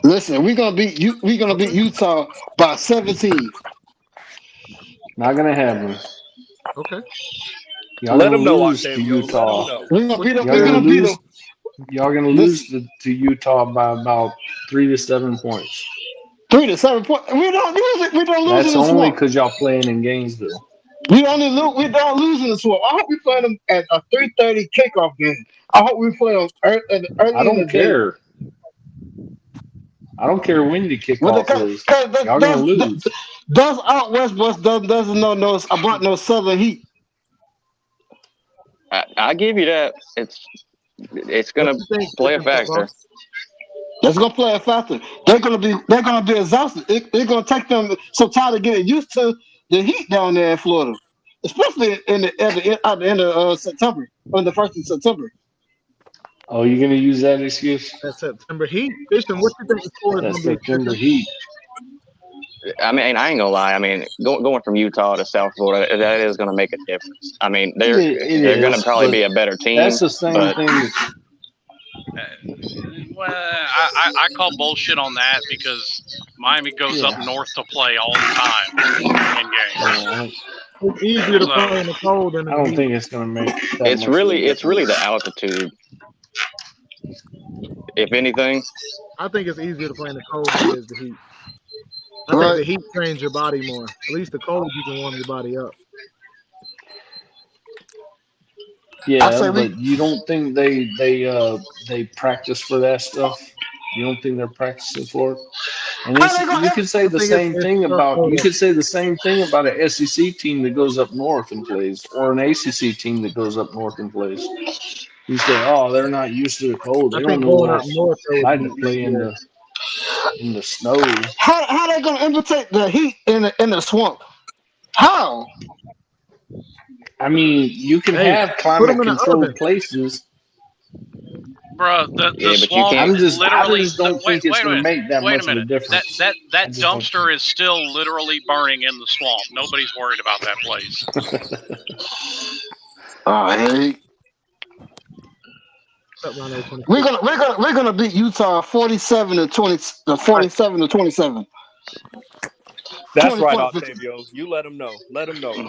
B: Listen, we're gonna beat you. We're gonna beat Utah by 17.
E: Not gonna happen.
C: okay.
E: Y'all
G: Let
E: gonna
G: him know,
E: lose to
G: Octavio. Let him
E: Utah.
G: know.
B: We're gonna beat them.
E: Y'all
B: We're
E: gonna
B: gonna beat them.
E: lose. Y'all gonna
B: Listen,
E: lose to Utah by about 3 to 7 points.
B: 3 to 7 points. We don't lose in
E: That's
B: the
E: only
B: swamp.
E: because y'all playing in Gainesville.
B: We don't lose in the swamp. I hope we play them at a 3:30 kickoff game. I hope we play them
E: I
B: early in the
E: don't
B: day.
E: care. I don't care when the
B: Well,
E: kickoff is. Y'all gonna lose.
B: those out west boys doesn't know about no southern heat.
F: I give you that. It's
C: What
F: gonna
C: you think,
F: play a
C: Mr. Football?
F: factor.
B: That's gonna play a factor. They're gonna be exhausted. It's gonna take them some time to get used to the heat down there in Florida, especially at the end of September, on the 1st of September.
E: Oh, you gonna use that excuse?
C: That September Heat. Fishing, what you think the score is
E: That
C: going to be?
E: September
C: Fishing?
E: heat.
F: I mean, I ain't gonna lie. I mean, going from Utah to South Florida, that is gonna make a difference. I mean,
E: It
F: they're gonna
E: is,
F: probably
E: but
F: be a better team,
E: that's the same
F: but
E: thing.
A: Well, I call bullshit on that because Miami goes up
E: Yeah.
A: north to play all the time in games.
E: Yeah,
C: It's easier to
A: So
C: play in the cold than
E: I
C: in the
E: don't
C: heat.
E: think it's gonna make that
F: it's
E: much of a
F: really the
E: difference.
F: altitude. If anything,
C: I think it's easier to play in the cold than it is the heat. I think
B: Right?
C: the heat trains your body more. At least the cold, you can warm your body up.
B: I
E: Yeah,
B: say we.
E: but you don't think they practice for that stuff? You don't think they're practicing for it? And
B: How
E: it's
B: they
E: you
B: gonna?
E: could say
C: I
E: the
C: think
E: same
C: it's
E: thing
C: tough
E: about
C: photo.
E: you could say the same thing about an SEC team that goes up north and plays, or an ACC team that goes up north and plays. You say, oh, they're not used to the cold.
C: I
E: They don't
C: think
E: know
C: going
E: what
C: up
E: it's
C: north though would
E: like
C: be
E: to play
C: easier.
E: in the snow.
B: How they gonna imitate the heat in the swamp? How?
E: I mean, you can
C: Hey,
E: have
C: put them
E: climate
C: in an
E: controlled
C: oven.
E: places.
A: bro, the
F: yeah, but you
A: swamp
F: can't.
E: I
A: literally.
E: just don't
A: Wait,
E: think it's
A: wait a
E: going to
A: minute.
E: make that
A: Wait a
E: much of a
A: minute. That
E: difference.
A: that
E: I
A: that
E: just don't
A: dumpster is still literally burning in the swamp. Nobody's worried about that place.
E: think.
B: Oh, hey.
C: Except around 8:26.
B: We're gonna beat Utah 47 to 20,
C: All right.
B: 47 to 27.
G: That's
B: 20
G: right,
B: points.
G: Octavio. You let him know. Let him know.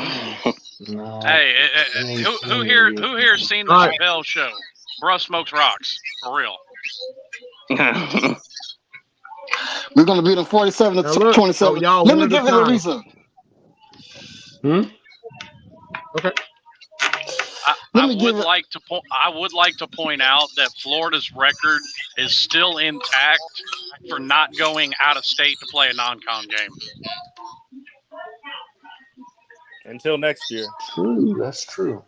E: No,
A: Hey,
E: it ain't,
A: who
E: it
A: who
E: ain't
A: here
E: gonna
A: who here's seen the
C: All right.
A: Chappelle show? Bruh smokes rocks for real.
B: We're gonna beat them 47
C: Now
B: to
C: look, so
B: 27.
C: y'all
B: Let
C: one
B: me
C: at a
B: give you the
C: time.
B: reason.
E: be.
C: Okay.
B: Let
A: I
B: me give
A: would
B: it.
A: like to point out that Florida's record is still intact for not going out of state to play a non-con game.
G: Until next year.
E: True, that's true.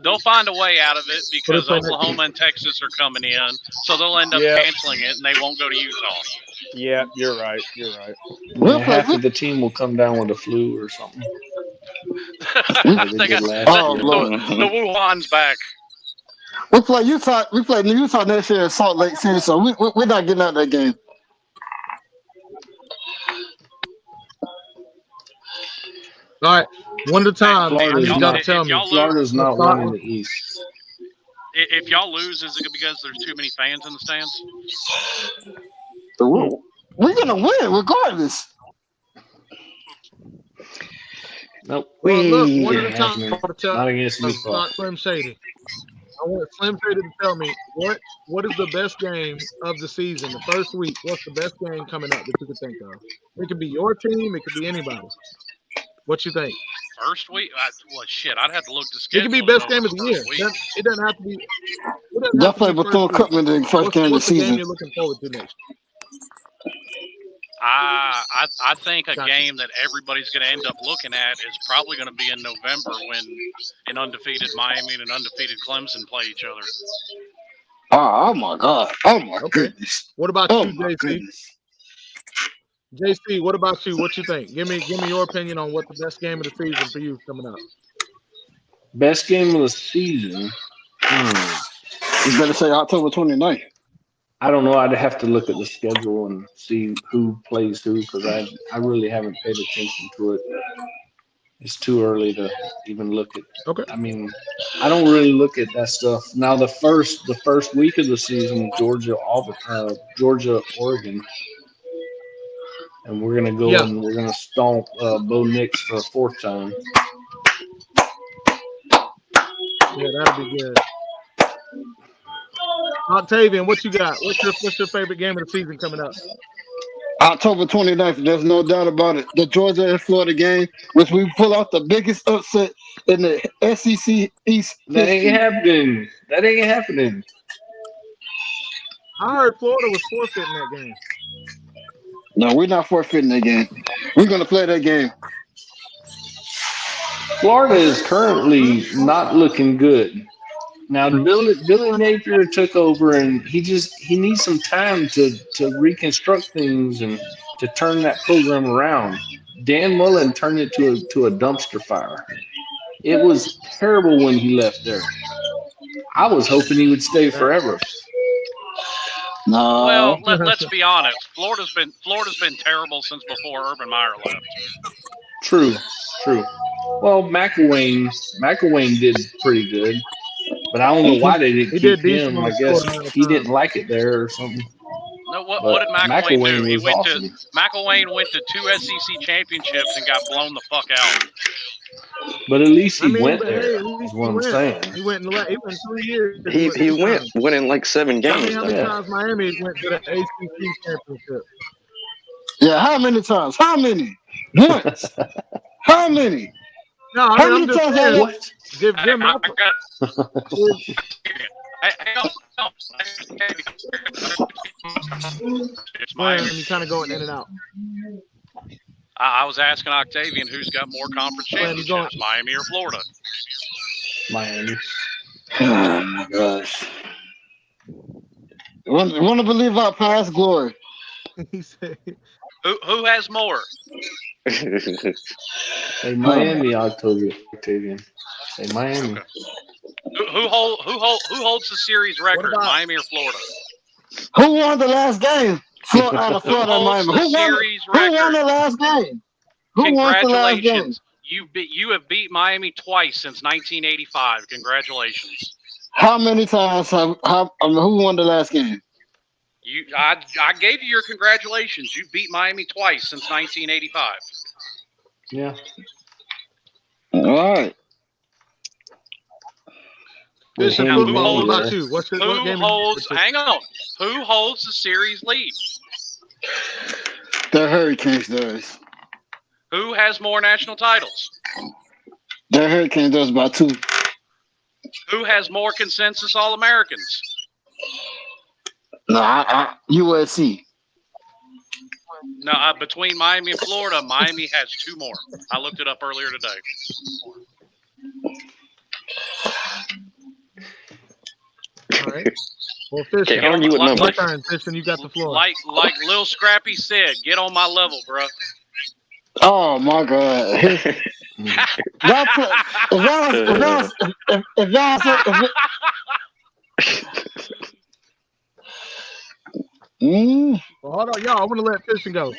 A: They'll find a way out of it
C: What
A: because
C: if they next
A: Oklahoma and Texas are coming in, so they'll end up
G: Yeah,
A: canceling it and they won't go to Utah.
G: yeah, you're right. You're right.
B: We'll
E: Yeah,
B: play.
E: half of the team will come down with a flu or something, like they
A: They
E: did
A: got
E: last
B: Oh
E: year.
B: Lord.
A: the Wuhan's back.
B: We play Utah. We play Utah next year in Salt Lake City, so we're not getting out of that game.
C: All right. One at a time. I
A: If
E: Florida's
C: need y'all to
E: not.
C: tell me.
E: Florida's
C: Let's
E: not
C: start
E: winning
C: with
E: the East.
A: if y'all lose, is it because there's too many fans in the stands?
B: We're gonna win regardless.
E: Nope,
C: well look, one
E: ain't
C: at a time
E: happening.
C: to tell
E: Not against
C: us,
E: Utah.
C: not Slim Shady. I want Slim Shady to tell me what is the best game of the season, the first week. What's the best game coming up that you could think of? It could be your team, it could be anybody. What you think?
A: First week? Well, shit, I'd have to look the
C: It could be
A: schedule to
C: best
A: know
C: game
A: for
C: of
A: the
C: the year.
A: first week.
C: It doesn't have to be. It doesn't
B: Y'all
C: have to
B: play
C: be first
B: Bethune
C: week.
B: Cookman the first game of the
C: What's the game
B: season.
C: you're looking forward to next?
A: I think a
C: Gotcha.
A: game that everybody's going to end up looking at is probably going to be in November when an undefeated Miami and an undefeated Clemson play each other.
B: Oh my God. Oh my
C: Okay.
B: goodness.
C: What about
B: Oh
C: you,
B: my
C: JC?
B: goodness.
C: JC, what about you? What you think? Give me your opinion on what the best game of the season for you is coming up.
E: Best game of the season.
B: You better say October 29th.
E: I don't know. I'd have to look at the schedule and see who plays who because I really haven't paid attention to it. It's too early to even look at.
C: Okay.
E: I mean, I don't really look at that stuff. Now the first week of the season, Georgia, Oregon, and we're gonna go
C: Yeah.
E: and we're gonna stomp Bo Nix for a fourth time.
C: Yeah, that'll be good. Octavian, what you got? What's your favorite game of the season coming up?
B: October 29th, there's no doubt about it. The Georgia and Florida game, which we pull out the biggest upset in the SEC East
E: That
B: history.
E: ain't happening. That ain't happening.
C: I heard Florida was forfeiting that game.
B: No, we're not forfeiting that game. We're going to play that game.
E: Florida is currently not looking good. Now Billy Napier took over, and he needs some time to reconstruct things and to turn that program around. Dan Mullen turned it to a dumpster fire. It was terrible when he left there. I was hoping he would stay forever.
B: No.
A: Well, let's be honest. Florida's been terrible since before Urban Meyer left.
E: True. Well, McElwain did pretty good, but I don't know why they didn't keep him. I guess he didn't like it there or something.
A: No, what did McElwain do? He
E: was
A: went
E: awesome.
A: to McElwain went to 2 SEC championships and got blown the fuck out.
E: But at least he went
C: but
E: there.
C: hey,
E: Is what I'm saying.
C: He went in 3 years.
F: He went winning like 7 games.
C: How many times Miami went to the ACC championship?
B: Yeah, how many times? How many? Once. How many?
C: No, I
B: How
C: mean,
B: many times have
E: What?
C: Give Jim
A: I
C: up.
A: It's Miami.
C: You kind of going in and out.
A: I was asking Octavian who's got more conference championships, Miami or Florida?
E: Miami.
B: Oh my gosh. Want to believe our past glory?
C: He said,
A: Who has more?
E: Say Miami, Octavian. Say Miami.
A: Okay. Who holds the series record, Miami or Florida?
B: Who won the last game? Florida and Miami. Who won the last game? Who won the last game?
A: Congratulations. You have beat Miami twice since 1985. Congratulations.
B: How many times who won the last game?
A: I gave you your congratulations. You beat Miami twice since 1985.
E: Yeah.
B: All right.
A: Now,
C: what about you?
A: Hang on. Who holds the series lead?
B: The Hurricanes does.
A: Who has more national titles?
B: The Hurricanes does by 2.
A: Who has more consensus All-Americans?
B: No, USC.
A: No, between Miami and Florida, Miami has 2 more. I looked it up earlier today.
C: All right. Well, Fishing,
F: Can't argue with numbers.
C: Fishing, you got the floor.
A: Like Lil Scrappy said, get on my level, bro.
B: Oh my God!
C: Well, hold on, y'all. I want to let Fishing go.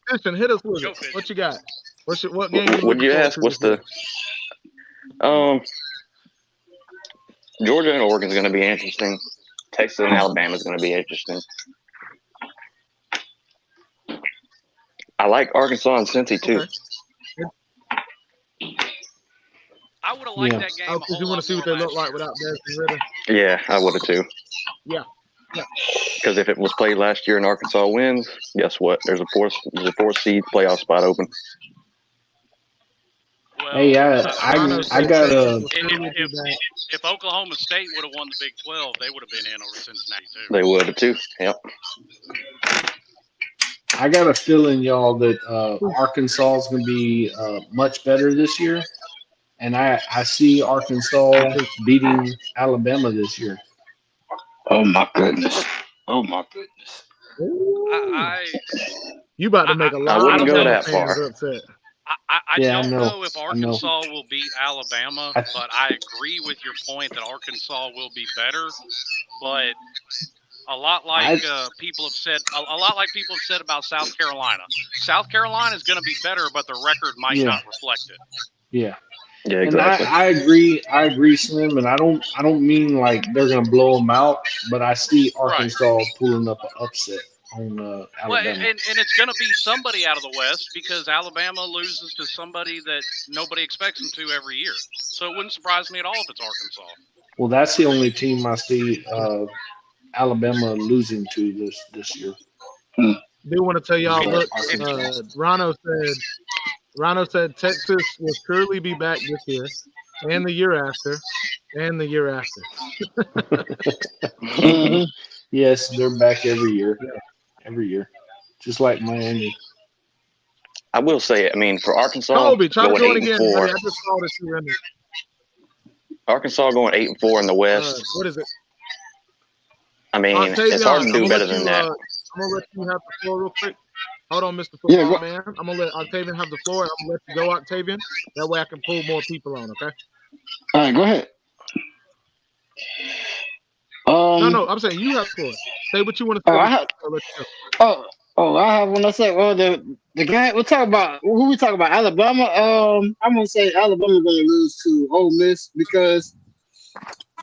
C: Fishing, hit us with it. What you got? What game?
F: Would you ask? What's the? Georgia and Oregon is going to be interesting. Texas and Alabama is going to be interesting. I like Arkansas and Cincy too.
C: Okay.
A: I would have liked that game.
C: Oh, because you want to see what they look like without Desmond Ritter?
F: Yeah, I would have too.
C: Yeah.
F: Because if it was played last year and Arkansas wins, guess what? There's a fourth seed playoff spot open.
A: Well,
E: Hey, I got a.
A: If Oklahoma State would have won the Big 12, they would have been in over Cincinnati too.
F: They would have too. Yep.
E: I got a feeling, y'all, that Arkansas is going to be much better this year, and I see
C: I
E: Arkansas
C: think
E: beating Alabama this year.
B: Oh my goodness. Oh my goodness.
C: Ooh,
A: I
C: you about to
A: I,
C: make a
F: I
C: lot
F: wouldn't
C: of
F: go
C: Bama
F: that
C: fans
F: far.
C: upset.
A: I
E: Yeah, I
A: don't
E: know.
A: know if
E: I know.
A: Arkansas will beat Alabama,
E: I,
A: but I agree with your point that Arkansas will be better. But a lot like
E: I
A: people have said, a lot like people have said about South Carolina. South Carolina is going to be better, but the record might
E: yeah,
A: not reflect it.
E: yeah.
F: Yeah,
E: And
F: exactly.
E: I agree, Slim, and I don't mean like they're gonna blow them out, but I see
A: Right.
E: Arkansas pulling up an upset on
A: Well,
E: Alabama.
A: and it's going to be somebody out of the West because Alabama loses to somebody that nobody expects them to every year. So it wouldn't surprise me at all if it's Arkansas.
E: Well, that's the only team I see Alabama losing to this year.
B: Hmm.
C: Do want to tell
E: Is
C: y'all, look,
E: Arkansas.
C: Rano said Texas will surely be back this year, and the year after, and the year after.
B: Mhm.
E: Yes, they're back
C: Yeah.
E: every year, just like Miami.
F: I will say, I mean, for Arkansas
C: Colby, try to
F: going
C: join
F: eight and
C: again, buddy.
F: four,
C: I just saw that you in
F: Arkansas going 8-4 in the West.
C: what is it?
F: I mean,
C: Octavian,
F: it's hard
C: I'm
F: to do
C: gonna
F: better
C: let
F: than
C: you.
F: that.
C: I'm gonna let you have the floor real quick. Hold on, Mr.
B: Yeah,
C: Football
B: go,
C: Man. I'm gonna let Octavian have the floor. And I'm gonna let you go, Octavian. That way, I can pull more people on. Okay?
B: all right, go ahead.
C: No. I'm saying you have the floor. Say what you want to
B: Oh,
C: say.
B: I have,
C: I'll let you
B: I have one. I say, the game. We'll talk about who we talk about. Alabama. I'm gonna say Alabama's gonna lose to Ole Miss because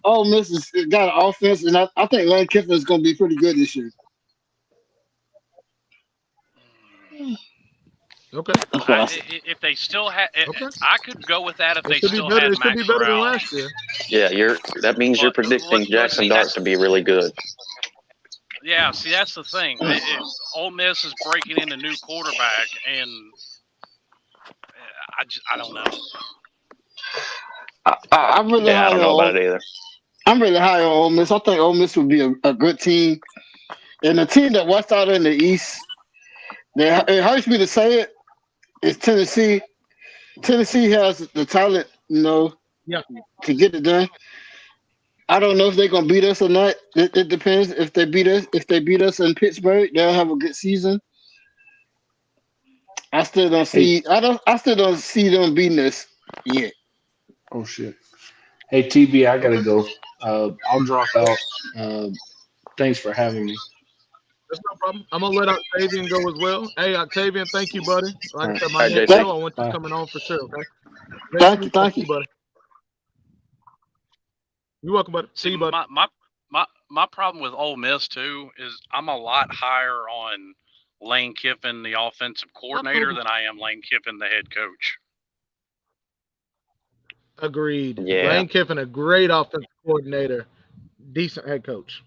B: Ole Miss has got an offense, and I think Lane Kiffin is gonna be pretty good this year.
C: go. Okay.
B: That's what I say.
A: If they still had,
C: Okay.
A: I could go with that if
C: It
A: they
C: should be
A: still
C: better.
A: had
C: It should be
A: Max
C: better than
A: Corral.
C: last year.
F: Yeah, that means you're
A: But
F: predicting Jackson
A: see that.
F: Dart to be really good.
A: Yeah, see that's the thing. Ole Miss is breaking in a new quarterback, and I don't know.
B: I'm really
F: Yeah, I
B: high
F: don't know
B: on.
F: about it either.
B: I'm really high on Ole Miss. I think Ole Miss would be a good team, and the team that watched out in the East. It hurts me to say it. It's Tennessee. Tennessee has the talent,
C: Yeah.
B: to get it done. I don't know if they're gonna beat us or not. It depends. If they beat us, in Pittsburgh, they'll have a good season. I still don't
E: Hey,
B: see. I still don't see them beating us yet.
E: oh shit. Hey, TB, I gotta
C: Okay.
E: go. I'll drop out. Uh, thanks for having me.
C: That's no problem. I'm gonna let Octavian go as well. Hey, Octavian, thank you, buddy.
E: All
C: Like I
E: right.
C: said, my
F: All right,
C: next
F: JC.
C: show, I want you
E: Bye.
C: coming on for sure. Okay.
B: Thank you,
C: Thank
B: thank
C: you,
B: you.
C: buddy. You're welcome, buddy. See
A: See,
C: you, buddy.
A: my problem with Ole Miss too is I'm a lot higher on Lane Kiffin, the offensive coordinator, than I am Lane Kiffin, the head coach.
C: Agreed.
F: Yeah.
C: Lane Kiffin, a great offensive coordinator, decent head coach.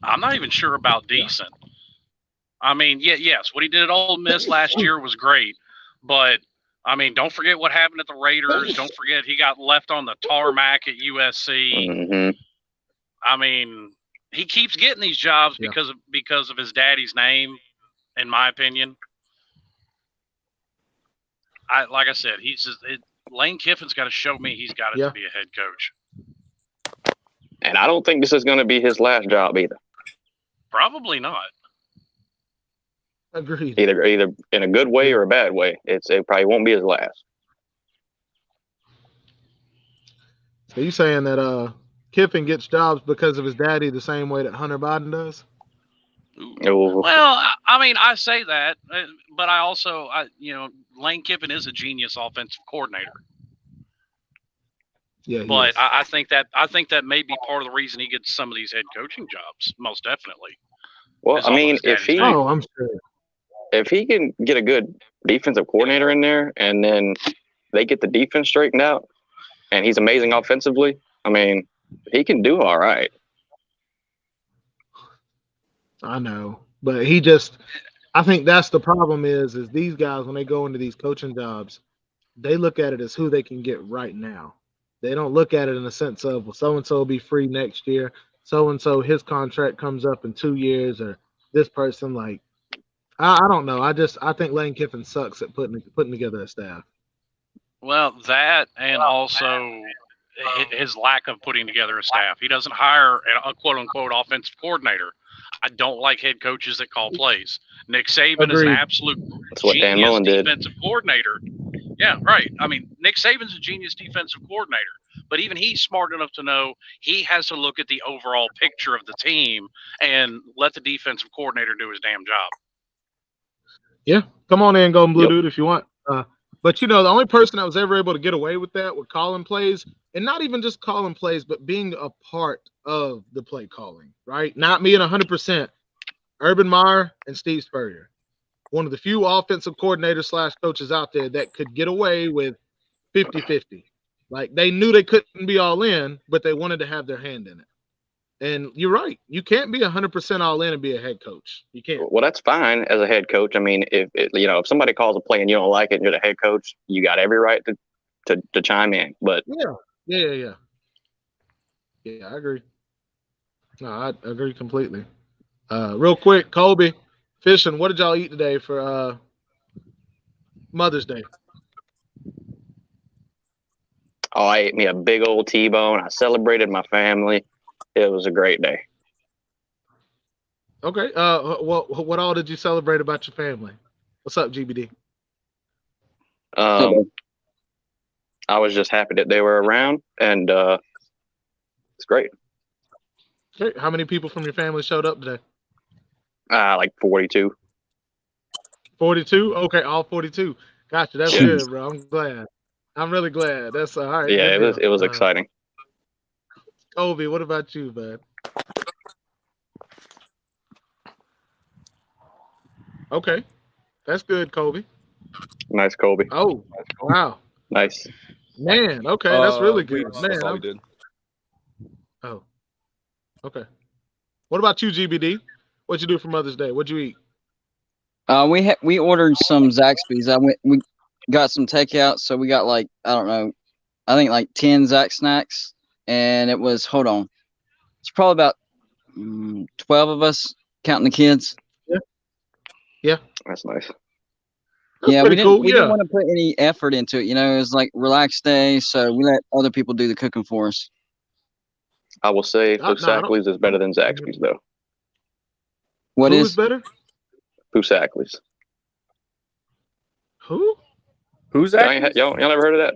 A: I'm not even sure about
C: Yeah.
A: decent. I mean, yes, what he did at Ole Miss last year was great, but I mean, don't forget what happened at the Raiders. Don't forget he got left on the tarmac at USC.
F: hmm
A: I mean, he keeps getting these jobs
C: Yeah.
A: because of his daddy's name, in my opinion. Like I said, Lane Kiffin's got to show me he's got it
C: Yeah.
A: to be a head coach.
F: And I don't think this is going to be his last job either.
A: Probably not.
C: Agreed.
F: Either in a good way or a bad way. It probably won't be his last.
C: So you saying that Kiffin gets jobs because of his daddy the same way that Hunter Biden does?
F: Oh,
A: Well, I mean, I say that, but I also, Lane Kiffin is a genius offensive coordinator.
C: Yeah, he
F: Mm.
C: is.
A: But I think that may be part of the reason he gets some of these head coaching jobs. Most definitely.
F: well,
A: Is
F: I
A: all
F: mean,
A: his daddy's name.
C: Oh, I'm sure.
F: if he can get a good defensive coordinator in there, and then they get the defense straightened out, and he's amazing offensively, I mean, he can do all right.
C: I know, but I think that's the problem is these guys when they go into these coaching jobs, they look at it as who they can get right now. They don't look at it in the sense of, well, so and so will be free next year, so and so his contract comes up in 2 years, or this person. Like I don't know. I think Lane Kiffin sucks at putting together a staff.
A: Well, that and also his lack of putting together a staff. He doesn't hire a quote unquote offensive coordinator. I don't like head coaches that call plays. Nick Saban is an
C: Agreed.
A: absolute
F: That's what Dan
A: genius
F: Mullen did.
A: defensive coordinator. Yeah, right. I mean, Nick Saban's a genius defensive coordinator, but even he's smart enough to know he has to look at the overall picture of the team and let the defensive coordinator do his damn job.
C: Yeah, come on in, Golden Blue
F: Yep.
C: Dude, if you want. But the only person that was ever able to get away with that with calling plays, and not even just calling plays, but being a part of the play calling, right? Not being 100%. Urban Meyer and Steve Spurrier, one of the few offensive coordinators / coaches out there that could get away with 50-50. Like they knew they couldn't be all in, but they wanted to have their hand in it. And you're right. You can't be 100% all in and be a head coach. You can't.
F: Well, that's fine as a head coach. I mean, if somebody calls a play and you don't like it, and you're the head coach, you got every right to chime in. But
C: Yeah, I agree. No, I agree completely. Real quick, Kobe, fishing. What did y'all eat today for Mother's Day?
F: oh, I ate me a big old T-bone. I celebrated my family. It was a great day.
C: Okay. What all did you celebrate about your family? What's up, GBD?
F: I was just happy that they were around, and it's great.
C: Okay. How many people from your family showed up today?
F: Like 42.
C: 42. Okay, all 42. Gotcha. That's
F: Yeah.
C: good, bro. I'm glad. I'm really glad. That's all right.
F: Yeah,
C: good
F: it was
C: deal.
F: exciting.
C: Kobe, what about you, man? Okay, that's good, Kobe.
F: Nice, Kobe.
C: Oh, wow,
F: Nice.
C: man. Okay, that's really good,
G: That's
C: man.
G: all we did.
C: Oh, okay. What about you, GBD? What you do for Mother's Day? What'd you eat?
H: We ordered some Zaxby's. We got some takeout, so we got like I don't know, I think like 10 Zax snacks, and it was it's probably about 12 of us counting the kids.
C: Yeah,
F: That's nice.
C: that's
H: Yeah,
C: pretty cool.
H: we didn't want to put any effort into it. It was like relaxed day, so we let other people do the cooking for us.
F: I will say
C: No, I don't-
F: Fusakli's is better than Zaxby's, though.
C: Who's better?
F: Fusakli's.
C: Who?
G: Who's
F: Y'all,
G: that?
F: y'all never heard of that?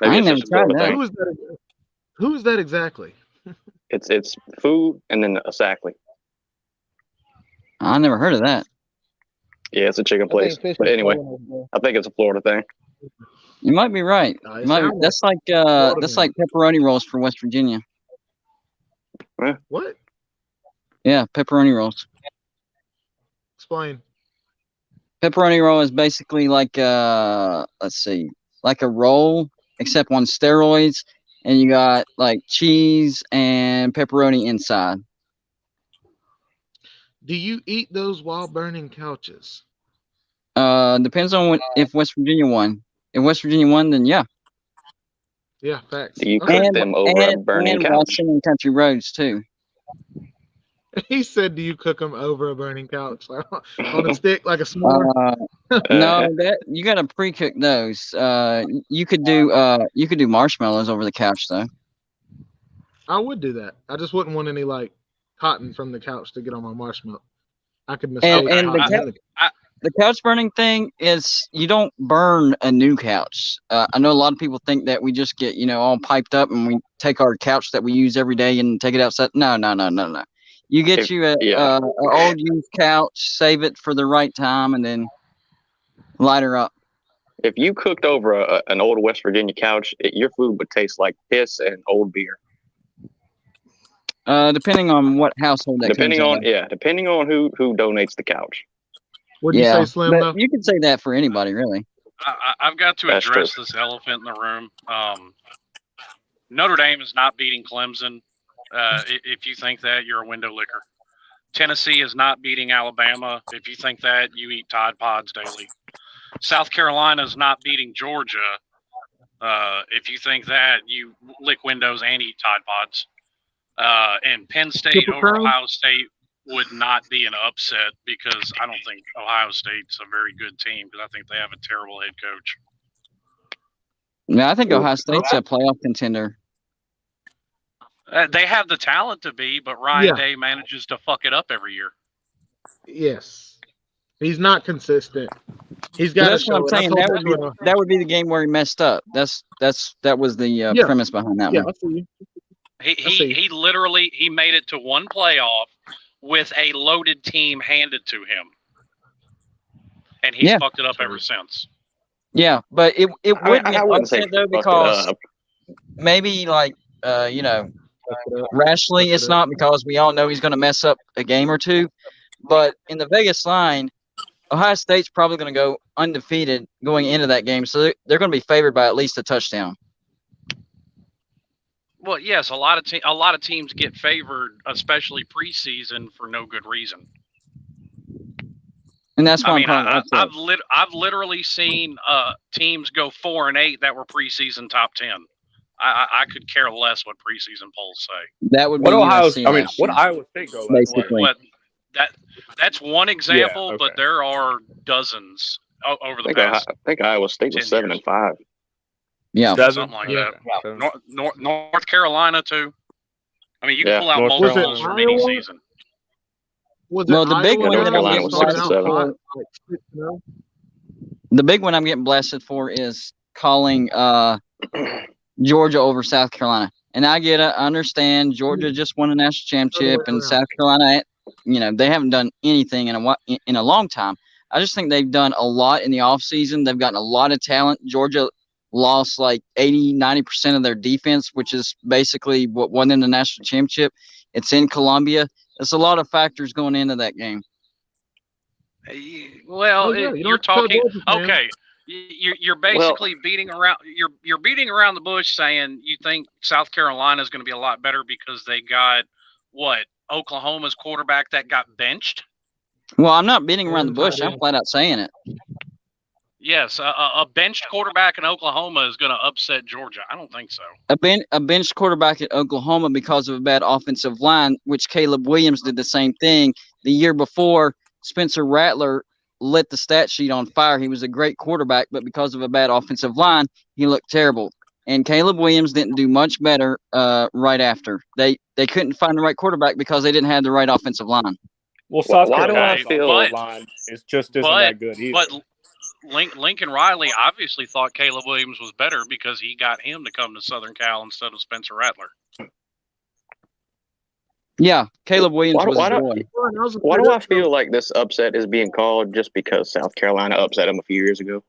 H: I ain't
F: it's
H: never
F: just a
H: tried
F: Florida
H: that.
F: thing.
C: Who's that exactly?
F: It's food and then a Sackley.
H: I never heard of that.
F: Yeah, it's a chicken place. But anyway, I think it's a Florida thing.
H: You might be right.
C: It
H: You might be-
C: sounds
H: that's like
C: Florida man.
H: pepperoni rolls for West Virginia.
C: What?
H: Yeah, pepperoni rolls.
C: Explain.
H: Pepperoni roll is basically like like a roll except on steroids, and you got like cheese and pepperoni inside.
C: Do you eat those while burning couches?
H: Depends on if West Virginia won. If West Virginia won, then yeah.
C: Yeah, facts.
F: Do you
C: Okay.
F: cook them over a burning
H: and
F: couch?
H: Washington Country Roads too.
C: He said, "Do you cook them over a burning couch on a stick like a s'more?"
H: No, that you gotta pre-cook those. You could do marshmallows over the couch though.
C: I would do that. I just wouldn't want any like cotton from the couch to get on my marshmallow. I could mistake
H: And
C: cotton.
H: the couch burning thing is you don't burn a new couch. I know a lot of people think that we just get all piped up and we take our couch that we use every day and take it outside. No. You get a old used couch, save it for the right time, and then light her up.
F: If you cooked over an old West Virginia couch, your food would taste like piss and old beer.
H: Depending on what household that
F: Depending
H: comes
F: on depending on who donates the couch.
C: Would you say, Slim?
H: But
C: Though?
H: you could say that for anybody, really.
A: I've got to
F: That's
A: address
F: true.
A: this elephant in the room. Notre Dame is not beating Clemson. If you think that, you're a window licker. Tennessee is not beating Alabama. If you think that, you eat Tide Pods daily. South Carolina is not beating Georgia. If you think that, you lick windows and eat Tide Pods. And Penn State
C: Triple
A: over
C: Crown?
A: Ohio State would not be an upset because I don't think Ohio State's a very good team because I think they have a terrible head coach.
H: Yeah, I think Ohio State's a playoff contender.
A: They have the talent to be, but Ryan Day manages to fuck it up every year.
C: Yes, he's not consistent. He's got.
H: That's what I'm saying. That would be the game where he messed up. That was the premise behind that one.
C: I see you.
A: He literally made it to one playoff with a loaded team handed to him, and he's fucked it up ever since.
H: Yeah, but it wouldn't be upset though because maybe rationally it's not because we all know he's going to mess up a game or two, but in the Vegas line, Ohio State's probably going to go undefeated going into that game, so they're going to be favored by at least a touchdown.
A: Well, yes, a lot of teams get favored, especially preseason, for no good reason.
H: And that's why
A: I've literally seen teams go 4-8 that were preseason top 10. I could care less what preseason polls say.
H: That would be
G: what Iowa State go
H: basically.
A: That's one example, but there are dozens over the past.
F: I think Iowa State was 7-5.
H: Yeah,
A: something like that. Yeah. North Carolina too. I mean, you can pull out multiples from any season.
H: The big one that I'm getting blasted for. The big one I'm getting blasted for is calling Georgia over South Carolina, and I get it. I understand Georgia just won a national championship, and South Carolina, they haven't done anything in a long time. I just think they've done a lot in the offseason. They've gotten a lot of talent. Georgia lost like 80-90% of their defense, which is basically what won in the national championship. It's in Columbia. There's a lot of factors going into that game.
A: Well, you're talking okay. You're basically beating around. You're beating around the bush, saying you think South Carolina is going to be a lot better because they got Oklahoma's quarterback that got benched.
H: Well, I'm not beating around the bush. I'm flat out saying it.
A: Yes, a benched quarterback in Oklahoma is going to upset Georgia. I don't think so.
H: A benched quarterback at Oklahoma because of a bad offensive line, which Caleb Williams did the same thing. The year before, Spencer Rattler lit the stat sheet on fire. He was a great quarterback, but because of a bad offensive line, he looked terrible. And Caleb Williams didn't do much better right after. They couldn't find the right quarterback because they didn't have the right offensive line.
G: Well, South Carolina's line is just isn't that good either.
A: But Lincoln Riley obviously thought Caleb Williams was better because he got him to come to Southern Cal instead of Spencer Rattler.
H: Yeah, Caleb Williams was a boy.
F: Why do I feel like this upset is being called just because South Carolina upset them a few years ago?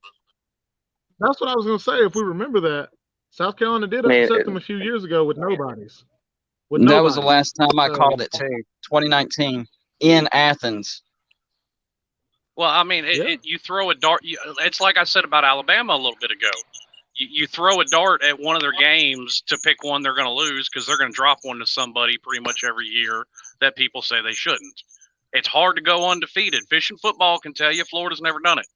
C: That's what I was going to say. If we remember that, South Carolina did upset them a few years ago with nobodies.
H: That was the last time I called it, too. 2019 in Athens.
A: Well, I mean, you throw a dart. It's like I said about Alabama a little bit ago. You throw a dart at one of their games to pick one they're going to lose because they're going to drop one to somebody pretty much every year that people say they shouldn't. It's hard to go undefeated. Fishing football can tell you Florida's never done it.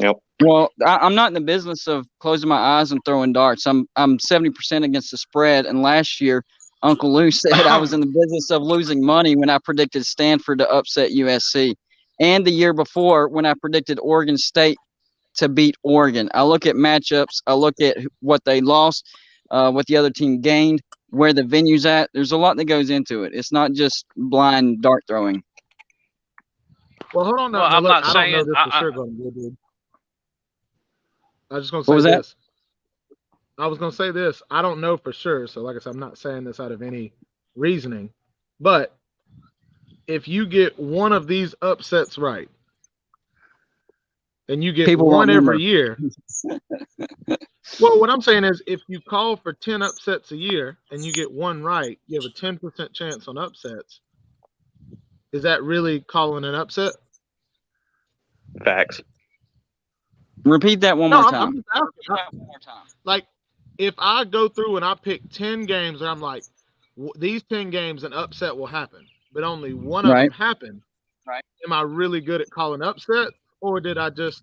F: Yep.
H: Well, I'm not in the business of closing my eyes and throwing darts. I'm 70% against the spread, and last year Uncle Lou said I was in the business of losing money when I predicted Stanford to upset USC. And the year before when I predicted Oregon State to beat Oregon. I look at matchups. I look at what they lost, what the other team gained, where the venue's at. There's a lot that goes into it. It's not just blind dart throwing.
C: Well, hold on.
A: I'm not saying.
C: I don't know this for sure going to be, dude. I was just going to say
H: what was
C: this.
H: That?
C: I was going to say this. I don't know for sure. So, like I said, I'm not saying this out of any reasoning. But if you get one of these upsets right, and you get
H: People
C: one every year. Well, what I'm saying is if you call for 10 upsets a year and you get one right, you have a 10% chance on upsets. Is that really calling an upset?
F: Facts.
H: Repeat that one more time.
C: Like, if I go through and I pick 10 games and I'm like, these 10 games, an upset will happen, but only one of them happened.
H: Right.
C: Am I really good at calling upset? Or did I just?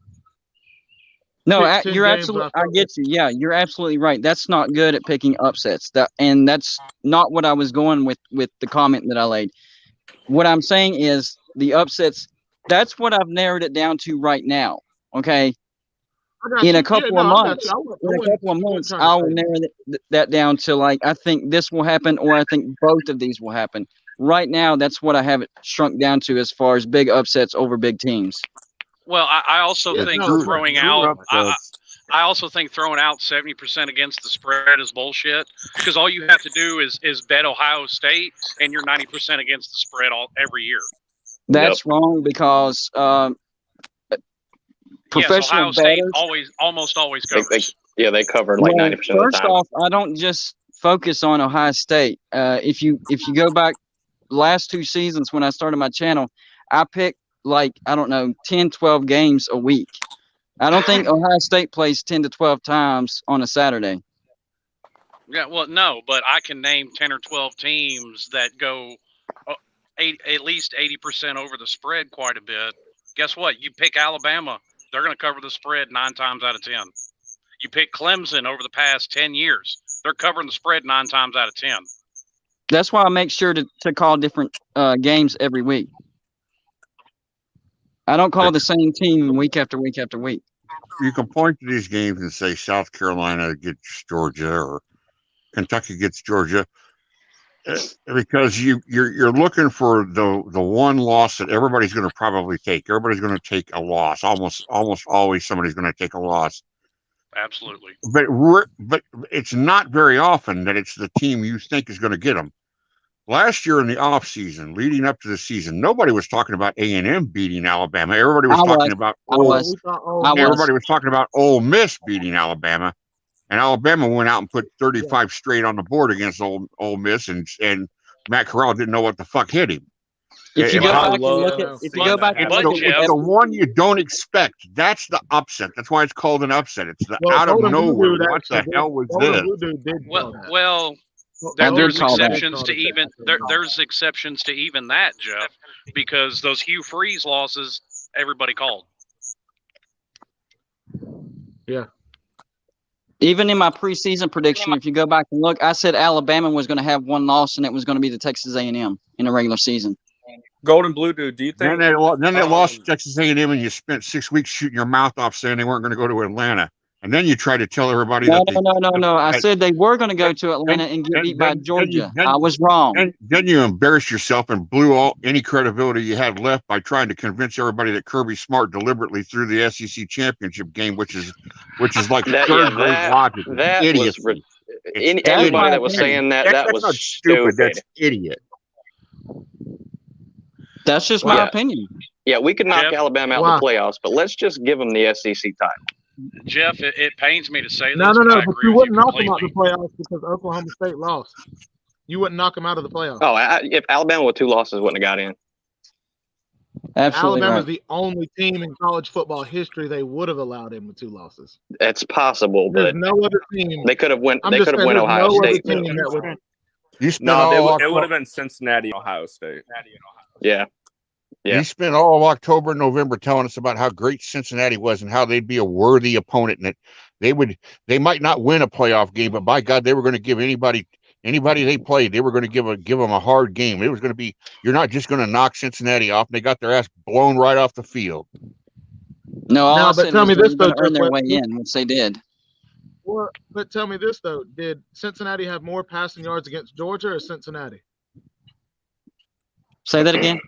H: No, you're absolutely. I get you. Yeah, you're absolutely right. That's not good at picking upsets. And that's not what I was going with the comment that I laid. what I'm saying is the upsets. That's what I've narrowed it down to right now. Okay.
C: I got
H: In
C: you.
H: a couple
C: Yeah,
H: of
C: no, I got you.
H: months, I will narrow that down to like I think this will happen, or I think both of these will happen. Right now, that's what I have it shrunk down to as far as big upsets over big teams.
A: Well, I also
C: Yeah,
A: think
C: no,
A: throwing
C: true
A: out.
C: upsets.
A: I also think throwing out 70% against the spread is bullshit because all you have to do is bet Ohio State and you're 90% against the spread every year.
H: That's wrong because professional
A: Ohio State
H: bettors
A: almost always covers.
F: They cover like 90% of the
H: First
F: time.
H: off, I don't just focus on Ohio State. If you go back last 2 seasons when I started my channel, I picked like, I don't know, 10, 12 games a week. I don't think Ohio State plays 10 to 12 times on a Saturday.
A: Yeah, well, no, but I can name 10 or 12 teams that go at least 80% over the spread quite a bit. Guess what? You pick Alabama, they're going to cover the spread 9 times out of 10. You pick Clemson over the past 10 years, they're covering the spread 9 times out of 10.
H: That's why I make sure to call different games every week. I don't call the same team week after week after week.
I: You can point to these games and say South Carolina gets Georgia or Kentucky gets Georgia, because you're looking for the one loss that everybody's going to probably take. Everybody's going to take a loss. Almost always somebody's going to take a loss.
A: Absolutely.
I: But it's not very often that it's the team you think is going to get them. Last year in the off season, leading up to the season, nobody was talking about A&M beating Alabama. Everybody was talking about everybody was talking about Ole Miss beating Alabama, and Alabama went out and put 35 straight on the board against Ole Miss, and Matt Corral didn't know what the fuck hit him.
H: If you go back and look at,
I: it's the one you don't expect. That's the upset. That's why it's called an upset. It's the out of nowhere. What the hell was this?
A: Well, there's exceptions to even there's exceptions to even that, Jeff, because those Hugh Freeze losses everybody called.
C: Yeah.
H: Even in my preseason prediction, if you go back and look, I said Alabama was going to have one loss, and it was going to be the Texas A&M in the regular season.
G: Golden Blue Dude, do you think?
I: Then they lost to Texas A&M, and you spent 6 weeks shooting your mouth off saying they weren't going to go to Atlanta. And then you tried to tell everybody
H: No. I said they were going to go to Atlanta and get beat by Georgia. I was wrong.
I: Then you embarrassed yourself and blew any credibility you had left by trying to convince everybody that Kirby Smart deliberately threw the SEC championship game, which is like third grade logic. Idiocy.
F: Anybody that was saying that was
I: not stupid. That's idiot.
H: That's just my opinion.
F: Yeah, we could knock Alabama out of the playoffs, but let's just give them the SEC title.
A: Jeff, it pains me to say this.
C: No, but you wouldn't knock them out of the playoffs because Oklahoma State lost. You wouldn't knock them out of the playoffs.
F: Oh, if Alabama with 2 losses wouldn't have got in.
H: Absolutely
C: Alabama's the only team in college football history they would have allowed in with 2 losses.
F: It's possible,
C: There's
F: but
C: no other team.
F: They could have went. They could have went Ohio State.
G: It would have been Cincinnati, Ohio State.
F: Yeah.
I: You spent all of October and November telling us about how great Cincinnati was and how they'd be a worthy opponent, and that they might not win a playoff game, but by God, they were going to give anybody they played, they were going to give them a hard game. It was going to be, you're not just going to knock Cincinnati off. And they got their ass blown right off the field.
H: No, but tell me this though, earn their way in, which they did.
C: Well, but tell me this though, did Cincinnati have more passing yards against Georgia or Cincinnati?
H: Say that again.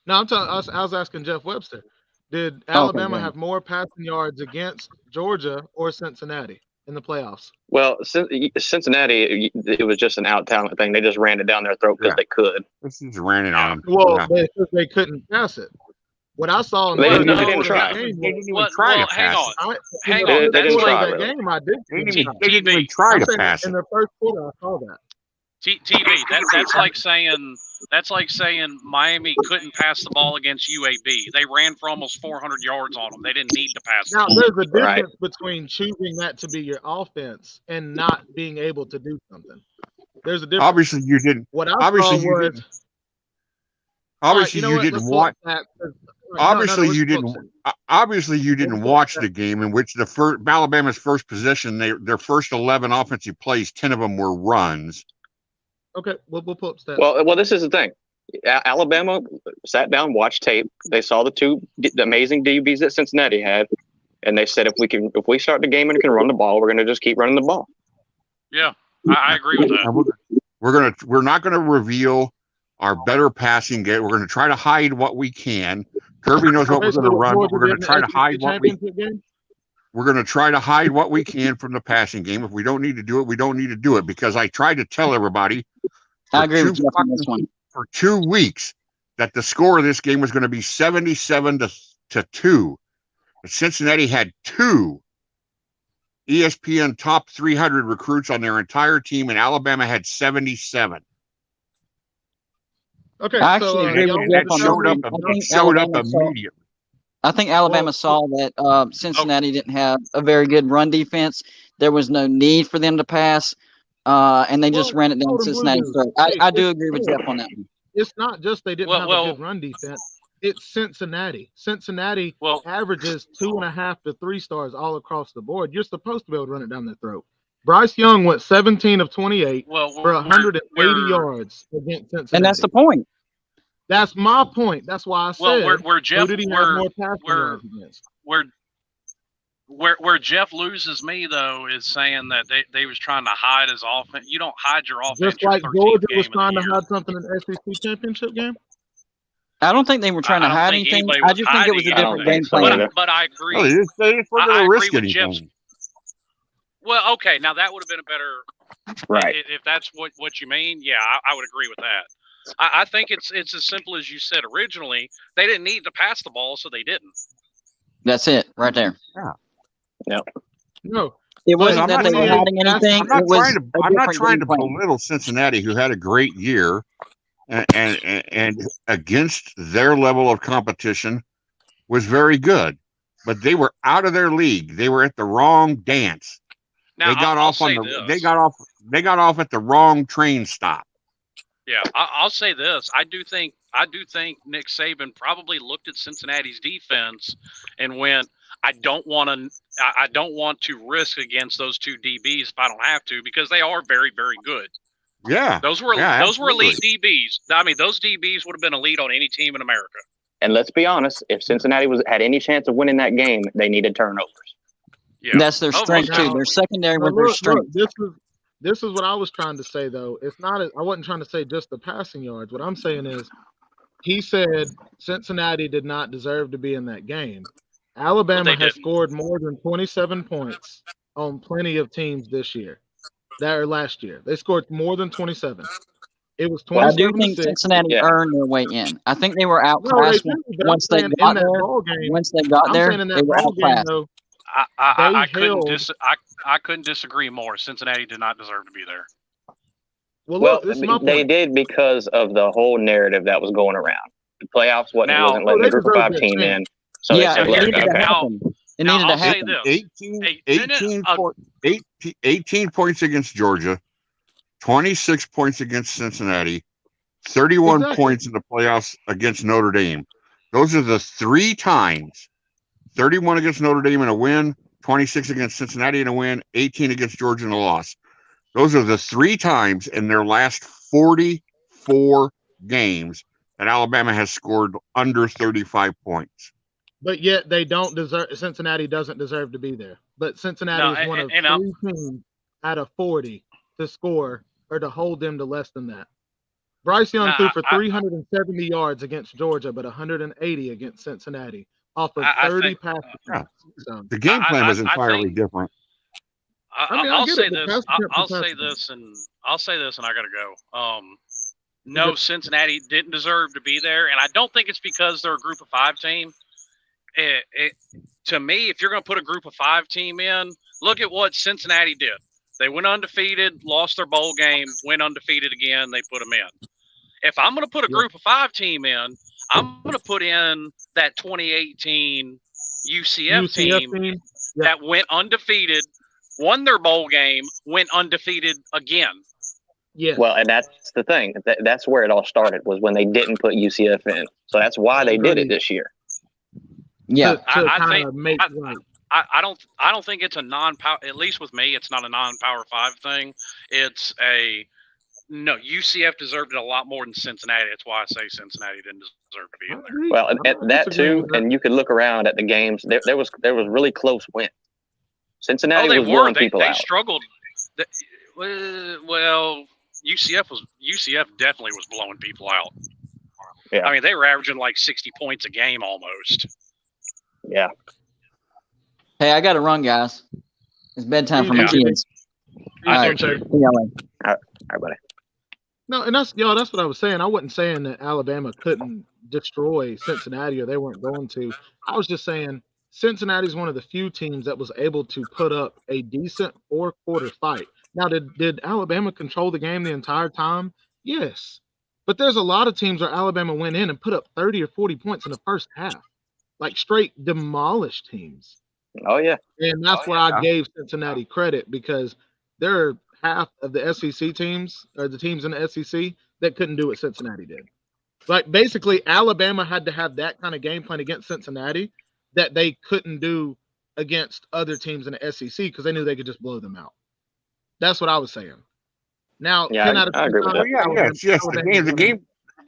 C: No, I was asking Jeff Webster. Did Alabama have more passing yards against Georgia or Cincinnati in the playoffs?
F: Well, Cincinnati, it was just an out talent thing. They just ran it down their throat because they could.
I: This is ran it on them.
C: Well, they couldn't pass it. What I saw in
F: they didn't try.
I: They didn't even try to pass it.
F: Hang on. They didn't try.
C: That game, I did.
I: They didn't even try to pass it.
C: In the first quarter, I saw that.
A: TV. That's like saying Miami couldn't pass the ball against UAB. They ran for almost 400 yards on them. They didn't need to pass.
C: Now there's a difference between choosing that to be your offense and not being able to do something. There's a difference.
I: Obviously, you didn't.
C: What I
I: obviously
C: saw
I: you
C: was.
I: didn't. Obviously, you didn't watch. Obviously, you didn't. Obviously, you didn't watch the game in which Alabama's first possession, their first 11 offensive plays, 10 of them were runs.
C: Okay, we'll pull up stats.
F: Well, this is the thing. Alabama sat down, watched tape. They saw the amazing DBs that Cincinnati had, and they said, if we start the game and can run the ball, we're going to just keep running the ball.
A: Yeah, I agree with that.
I: We're not going to reveal our better passing game. We're going to try to hide what we can. Kirby knows what we're going to run, but we're going to try to hide what we. We're going to try to hide what we can from the passing game. If we don't need to do it, we don't need to do it. Because I tried to tell everybody.
H: I agree with you on this one.
I: For 2 weeks, that the score of this game was going to be 77-2. But Cincinnati had 2 ESPN top 300 recruits on their entire team, and Alabama had 77.
C: Okay,
H: I actually agree with Jeff on that.
I: It showed up immediately.
H: I think Alabama saw that Cincinnati didn't have a very good run defense. There was no need for them to pass, and they just ran it down Cincinnati's throat. I do agree with Jeff on that one.
C: It's not just they didn't have a good run defense. It's Cincinnati. Cincinnati averages 2.5 to 3 stars all across the board. You're supposed to be able to run it down their throat. Bryce Young went 17 of 28 for 180 yards against Cincinnati.
H: And that's the point.
C: That's my point. That's why I said,
A: where Jeff,
C: who did he have more passing yards against?
A: Where Jeff loses me though is saying that they was trying to hide his offense. You don't hide your offense.
C: Just like Georgia was trying to hide something in the SEC championship game.
H: I don't think they were trying to hide anything. I just think it was a different game plan.
A: But I agree.
I: They just weren't going to risk anything.
A: Well, okay, now that would have been a better
F: right.
A: If that's what you mean. Yeah, I would agree with that. I think it's as simple as you said originally. They didn't need to pass the ball, so they didn't.
H: That's it, right there.
I: Yeah.
F: Yep.
C: No.
H: It wasn't that they were hiding anything.
I: I'm not trying to belittle Cincinnati, who had a great year, and against their level of competition was very good, but they were out of their league. They were at the wrong dance.
A: Now,
I: they got off at the wrong train stop.
A: Yeah, I'll say this. I do think Nick Saban probably looked at Cincinnati's defense and went, I don't want to risk against those 2 DBs if I don't have to, because they are very, very good.
I: Yeah.
A: Those were elite DBs. I mean, those DBs would have been elite on any team in America.
F: And let's be honest, if Cincinnati had any chance of winning that game, they needed turnovers.
A: Yeah.
H: That's their strength too. Their secondary was their strength.
C: This is what I was trying to say though. It's not. I wasn't trying to say just the passing yards. What I'm saying is, he said Cincinnati did not deserve to be in that game. Alabama has scored more than 27 points on plenty of teams this year. Last year, they scored more than 27. It was 27.
H: I do think Cincinnati earned their way in. I think they were outclassed once they got there. Once they got there, they were outclassed.
A: I couldn't disagree more. Cincinnati did not deserve to be there.
F: Well, they did because of the whole narrative that was going around. The playoffs wasn't letting the group of 5 team in. So
H: yeah,
F: they said,
H: it needed to happen. It needed to happen.
I: 18 points against Georgia, 26 points against Cincinnati, 31 points in the playoffs against Notre Dame. Those are the 3 times. 31 against Notre Dame in a win, 26 against Cincinnati in a win, 18 against Georgia in a loss. Those are the 3 times in their last 44 games that Alabama has scored under 35 points.
C: But yet they don't deserve. Cincinnati doesn't deserve to be there. But Cincinnati is one of 3 teams out of 40 to score or to hold them to less than that. Bryce Young threw for 370 yards against Georgia, but 180 against Cincinnati off of 30 passes.
I: Yeah. So, the game plan was entirely different.
A: I'll say this, and I gotta go. No, Cincinnati didn't deserve to be there, and I don't think it's because they're a group of 5 team. To me, if you're going to put a group of 5 team in, look at what Cincinnati did. They went undefeated, lost their bowl game, went undefeated again. They put them in. If I'm going to put a group of 5 team in, I'm going to put in that 2018 UCF team that went undefeated, won their bowl game, went undefeated again.
C: Yeah.
F: Well, and that's the thing. That's where it all started, was when they didn't put UCF in. So that's why they did it this year.
H: Yeah.
A: I don't think it's a non-power. At least with me, it's not a non-power 5 thing. It's a No, UCF deserved it a lot more than Cincinnati. That's why I say Cincinnati didn't deserve to be in there.
F: Well, and that too, and you could look around at the games. There was really close wins. Cincinnati was blowing people
A: they
F: out.
A: Struggled. Well, UCF definitely was blowing people out.
F: Yeah.
A: I mean, they were averaging like 60 points a game almost.
F: Yeah.
H: Hey, I got to run, guys. It's bedtime for my kids.
A: All right.
H: See y'all later.
F: All right, buddy.
C: No, and that's what I was saying. I wasn't saying that Alabama couldn't destroy Cincinnati or they weren't going to. I was just saying Cincinnati's one of the few teams that was able to put up a decent 4-quarter fight. Now, did Alabama control the game the entire time? Yes. But there's a lot of teams where Alabama went in and put up 30 or 40 points in the first half. Like straight demolished teams.
F: Oh, yeah.
C: And that's where I gave Cincinnati credit because they're half of the SEC teams or the teams in the SEC that couldn't do what Cincinnati did. Like basically Alabama had to have that kind of game plan against Cincinnati that they couldn't do against other teams in the SEC because they knew they could just blow them out. That's what I was saying. Now,
F: yeah, I agree with that.
I: Yes.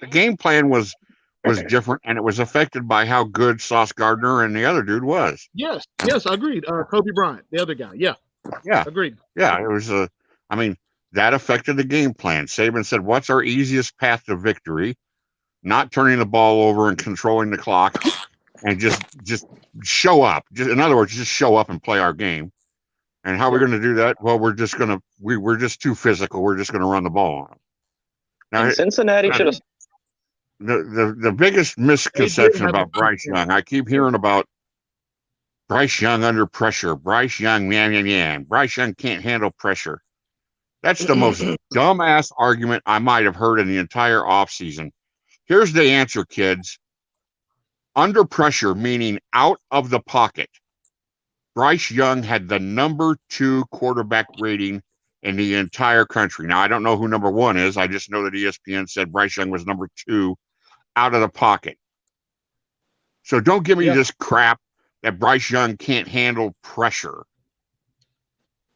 I: The game plan was different, and it was affected by how good Sauce Gardner and the other dude was.
C: Yes, agreed. Kobe Bryant, the other guy. Yeah, agreed.
I: Yeah, it was I mean, that affected the game plan. Saban said, "What's our easiest path to victory? Not turning the ball over and controlling the clock, and just show up. In other words, just show up and play our game." And how we're going to do that? Well, we're just too physical. We're just going to run the ball on them.
F: Now, Cincinnati should have.
I: The biggest misconception about Bryce Young, I keep hearing about Bryce Young under pressure. Bryce Young, man. Bryce Young can't handle pressure. That's the most dumbass argument I might have heard in the entire offseason. Here's the answer, kids. Under pressure, meaning out of the pocket. Bryce Young had the number 2 quarterback rating in the entire country. Now, I don't know who number 1 is. I just know that ESPN said Bryce Young was number 2 out of the pocket. So don't give me this crap that Bryce Young can't handle pressure.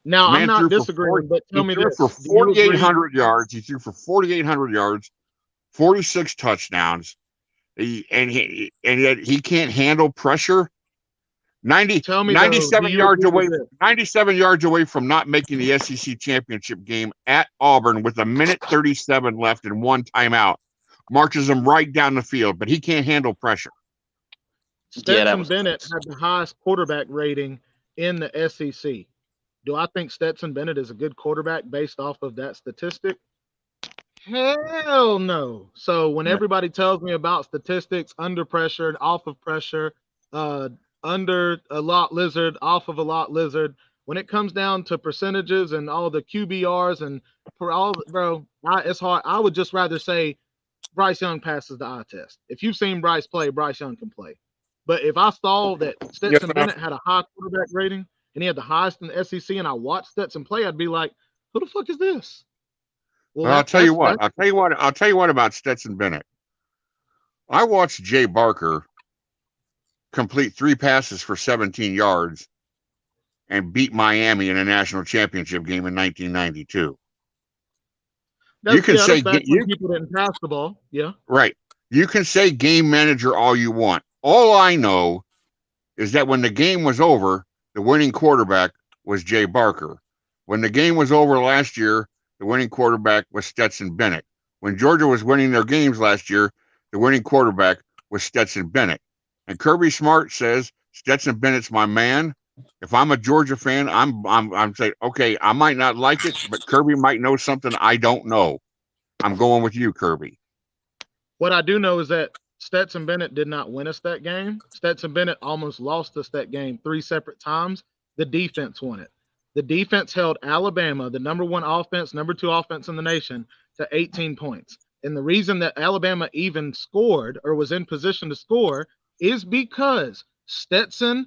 C: Now, I'm not disagreeing, but tell me this.
I: For 4,800 yards. He threw for 4,800 yards, 46 touchdowns, and yet he can't handle pressure. 97 yards away from not making the SEC championship game at Auburn with 1:37 left and 1 timeout. Marches him right down the field, but he can't handle pressure.
C: Stetson Bennett had the highest quarterback rating in the SEC. Do I think Stetson Bennett is a good quarterback based off of that statistic? Hell no. So when everybody tells me about statistics, under pressure, off of pressure, under a lot lizard, off of a lot lizard, when it comes down to percentages and all the QBRs and it's hard. I would just rather say Bryce Young passes the eye test. If you've seen Bryce play, Bryce Young can play. But if I saw that Stetson Bennett had a high quarterback rating and he had the highest in the SEC and I watched Stetson play, I'd be like, who the fuck is this?
I: Well, I'll tell you what about Stetson Bennett. I watched Jay Barker complete 3 passes for 17 yards and beat Miami in a national championship game in 1992. You can say
C: people didn't pass the ball. Yeah.
I: Right. You can say game manager all you want. All I know is that when the game was over, the winning quarterback was Jay Barker. When the game was over last year, the winning quarterback was Stetson Bennett. When Georgia was winning their games last year, the winning quarterback was Stetson Bennett. And Kirby Smart says Stetson Bennett's my man. If I'm a Georgia fan, I'm saying, okay, I might not like it, but Kirby might know something I don't know. I'm going with you, Kirby.
C: What I do know is that Stetson Bennett did not win us that game. Stetson Bennett almost lost us that game 3 separate times. The defense won it. The defense held Alabama, the number 1 offense, number 2 offense in the nation, to 18 points. And the reason that Alabama even scored or was in position to score is because Stetson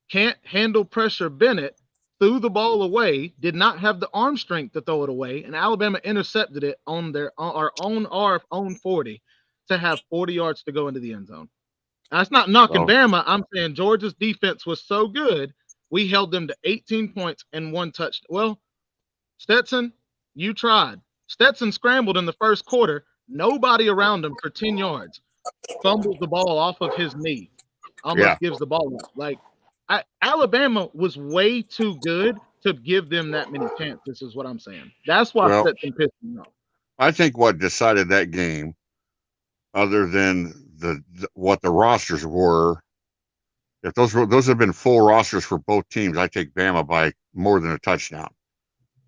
C: can't handle pressure. Bennett threw the ball away, did not have the arm strength to throw it away, and Alabama intercepted it on our own 40 to have 40 yards to go into the end zone. That's not knocking Bama. I'm saying Georgia's defense was so good, we held them to 18 points and 1 touchdown. Well, Stetson, you tried. Stetson scrambled in the first quarter. Nobody around him for 10 yards. Fumbles the ball off of his knee. Almost gives the ball up. Like, Alabama was way too good to give them that many chances, is what I'm saying. That's why Stetson pissed me off.
I: I think what decided that game, other than what the rosters were, if those have been full rosters for both teams, I take Bama by more than a touchdown.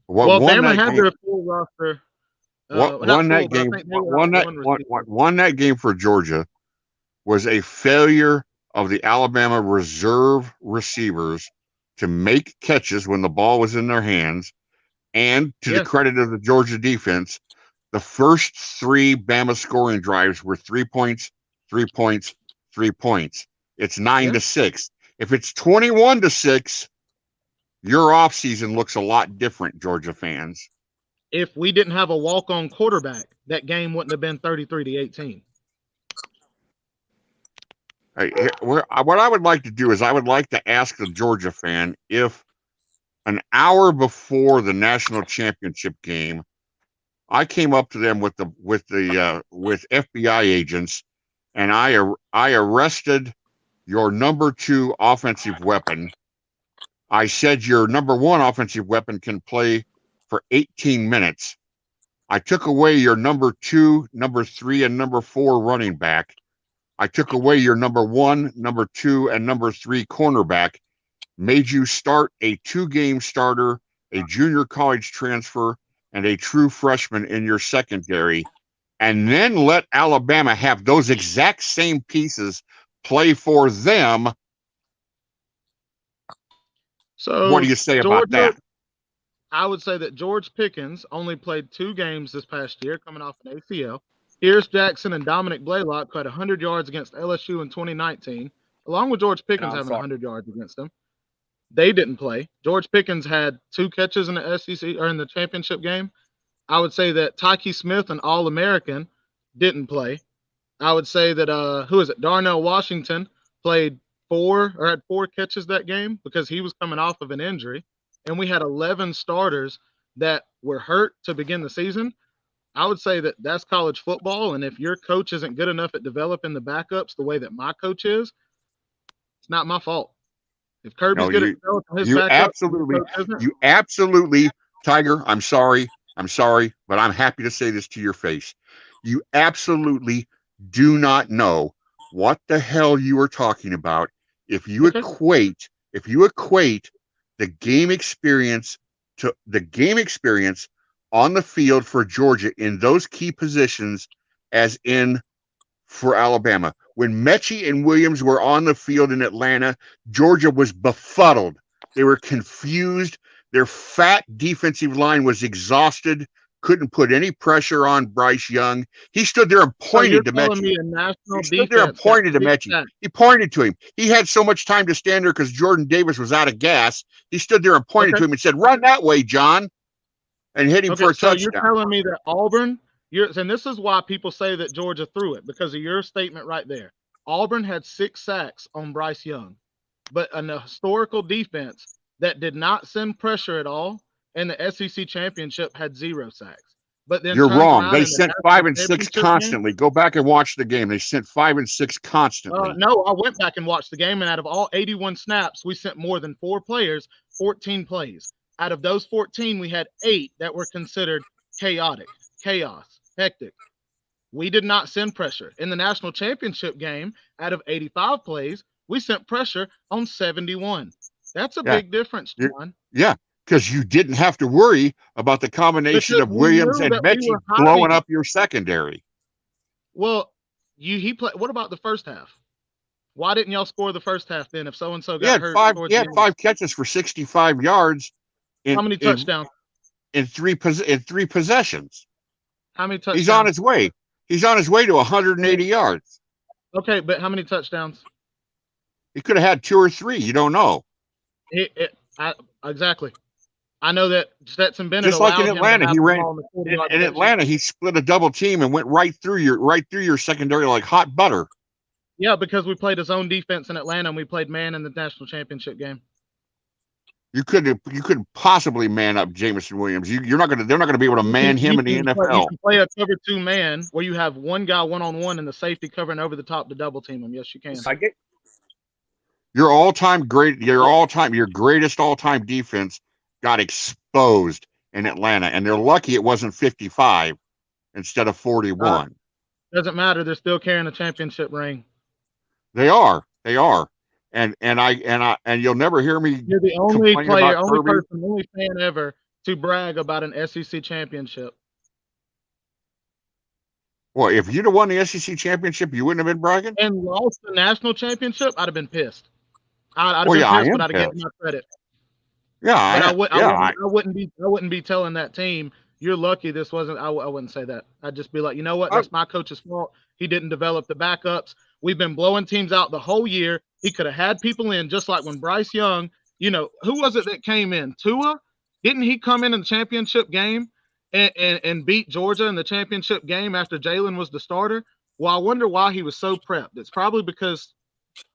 C: Bama had their full roster.
I: Won that game for Georgia was a failure of the Alabama reserve receivers to make catches when the ball was in their hands, and to the credit of the Georgia defense, the first 3 Bama scoring drives were 3 points, 3 points, 3 points. It's 9-6. If it's 21-6, your offseason looks a lot different, Georgia fans.
C: If we didn't have a walk-on quarterback, that game wouldn't have been 33-18.
I: What I would like to do is I would like to ask the Georgia fan if an hour before the national championship game, I came up to them with FBI agents, and I arrested your number 2 offensive weapon. I said your number 1 offensive weapon can play for 18 minutes. I took away your number 2, number 3, and number 4 running back. I took away your number 1, number 2, and number 3 cornerback, made you start a 2-game starter, a junior college transfer, and a true freshman in your secondary, and then let Alabama have those exact same pieces play for them.
C: So
I: what do you say about that?
C: I would say that George Pickens only played 2 games this past year, coming off an ACL. Pierce Jackson and Dominic Blaylock caught 100 yards against LSU in 2019, along with George Pickens having 100 yards against them. They didn't play. George Pickens had 2 catches in the SEC or in the championship game. I would say that Tyke Smith, an All-American, didn't play. I would say that Darnell Washington played 4 or had 4 catches that game because he was coming off of an injury. And we had 11 starters that were hurt to begin the season. I would say that that's college football, and if your coach isn't good enough at developing the backups the way that my coach is, it's not my fault. If Kirby's good at developing his backups,
I: you absolutely, Tiger, I'm sorry, but I'm happy to say this to your face. You absolutely do not know what the hell you are talking about if you equate the game experience on the field for Georgia in those key positions as in for Alabama. When Mechie and Williams were on the field in Atlanta, Georgia was befuddled. They were confused. Their fat defensive line was exhausted, couldn't put any pressure on Bryce Young. He stood there and pointed to Mechie. He stood there and pointed to Mechie. He pointed to him. He had so much time to stand there because Jordan Davis was out of gas. He stood there and pointed to him and said, "Run that way, John," and hit him for a touchdown.
C: You're telling me that Auburn, and this is why people say that Georgia threw it, because of your statement right there. Auburn had 6 sacks on Bryce Young, but an historical defense that did not send pressure at all, and the SEC championship had 0 sacks. But then
I: you're wrong. They sent 5 and 6 constantly. Go back and watch the game. They sent 5 and 6 constantly.
C: No, I went back and watched the game, and out of all 81 snaps, we sent more than 4 players, 14 plays. Out of those 14, we had 8 that were considered chaotic, chaos, hectic. We did not send pressure. In the national championship game, out of 85 plays, we sent pressure on 71. That's a big difference, John.
I: Yeah, because you didn't have to worry about the combination of Williams and Mechie blowing up your secondary.
C: Well, he played. What about the first half? Why didn't y'all score the first half then? If so and so got hurt,
I: he had 5 catches for 65 yards.
C: How many touchdowns?
I: In 3 possessions.
C: How many touchdowns?
I: He's on his way. He's on his way to 180 yards.
C: Okay, but how many touchdowns?
I: He could have had 2 or 3. You don't know.
C: Exactly. I know that Stetson Bennett
I: just like in Atlanta, he ran in Atlanta. He split a double team and went right through your secondary like hot butter.
C: Yeah, because we played a zone defense in Atlanta and we played man in the national championship game.
I: You couldn't possibly man up Jameson Williams. They're not gonna be able to man him in the
C: You
I: NFL.
C: can play a cover 2 man where you have one guy 1-on-1 and the safety covering over the top to double team him. Yes, you can.
G: I get
I: Your greatest all-time defense got exposed in Atlanta, and they're lucky it wasn't 55 instead of 41.
C: Doesn't matter. They're still carrying a championship ring.
I: They are. And you'll never hear me.
C: You're the only
I: player,
C: only fan ever to brag about an SEC championship.
I: Well, if you'd have won the SEC championship, you wouldn't have been bragging.
C: And lost the national championship, I'd have been pissed. I'd have been pissed, but I'd have given my credit.
I: Yeah,
C: I wouldn't be telling that team, "You're lucky this wasn't." I wouldn't say that. I'd just be like, you know what? That's my coach's fault. He didn't develop the backups. We've been blowing teams out the whole year. He could have had people in, just like when Bryce Young. Who was it that came in? Tua? Didn't he come in the championship game and beat Georgia in the championship game after Jalen was the starter? Well, I wonder why he was so prepped. It's probably because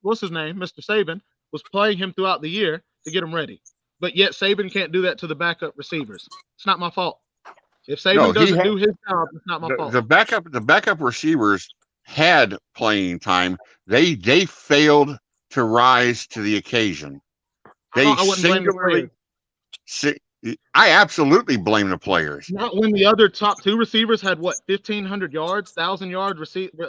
C: what's his name, Mr. Saban, was playing him throughout the year to get him ready. But yet Saban can't do that to the backup receivers. It's not my fault. If Saban doesn't do his job, it's not my fault.
I: The backup receivers had playing time. They failed to rise to the occasion. I wouldn't blame the players. I absolutely blame the players.
C: Not when the other top 2 receivers had 1,500 yards, 1,000-yard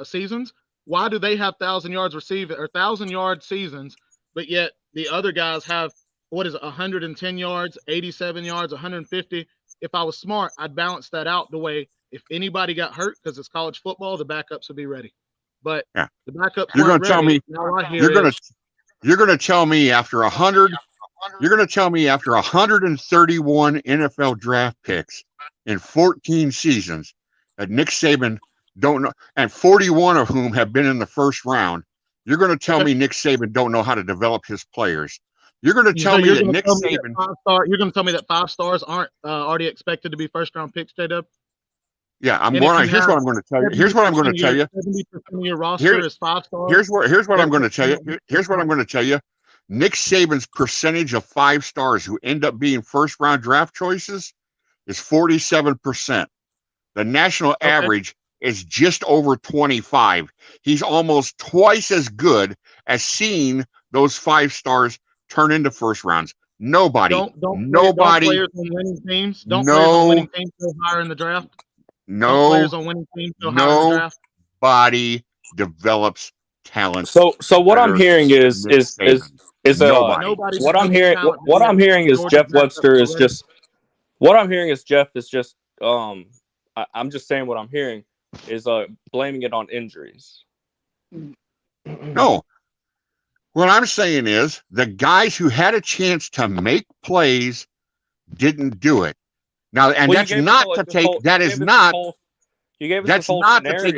C: seasons. Why do they have 1,000 yards receiving or 1,000-yard seasons, but yet the other guys have 110 yards, 87 yards, 150? If I was smart, I'd balance that out the way if anybody got hurt because it's college football, the backups would be ready. But the backups
I: you're going to tell me you're going to tell me after 131 NFL draft picks in 14 seasons that Nick Saban don't know, and 41 of whom have been in the first round. You're going to tell me Nick Saban don't know how to develop his players. You're going to tell me that Nick Saban.
C: You're going to tell me that 5 stars aren't already expected to be first-round picks, J-Dub?
I: Yeah, here's what I'm going to tell you. Here's what I'm going to tell you.
C: 70% of your roster is 5 stars.
I: Here's what I'm going to tell you. Here's what I'm going to tell you. Nick Saban's percentage of 5 stars who end up being first-round draft choices is 47%. The national average is just over 25. He's almost twice as good as seeing those 5 stars turn into first rounds. Nobody.
C: Don't players on winning teams. Players on winning teams go higher in the draft. Players on winning teams go higher in the draft.
I: Nobody develops talent.
G: So what I'm hearing is what I'm hearing is Jeff Webster is just what I'm hearing is Jeff is just I'm just saying what I'm hearing is blaming it on injuries.
I: No. What I'm saying is the guys who had a chance to make plays didn't do it. Now, and that's not to take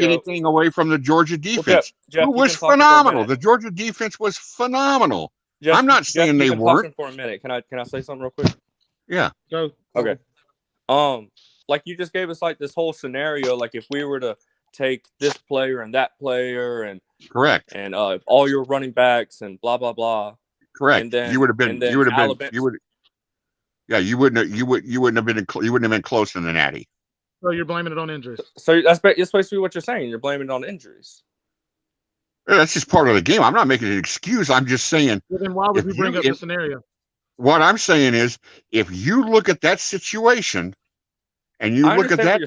I: anything away from the Georgia defense.
G: Jeff,
I: who was phenomenal. The Georgia defense was phenomenal.
G: Jeff,
I: I'm not saying they weren't.
G: For a minute. Can I say something real quick?
I: Yeah.
C: Go.
G: Okay. Like you just gave us like this whole scenario, like if we were to take this player and that player and
I: correct
G: and all your running backs and blah blah blah.
I: Correct.
G: And then,
I: you wouldn't have been close in the Natty.
C: So you're blaming it on injuries.
G: So that's basically what you're saying. You're blaming it on injuries.
I: Yeah, that's just part of the game. I'm not making an excuse. I'm just saying.
C: Well, then why would you bring up the scenario?
I: What I'm saying is, if you look at that situation, and you look at that,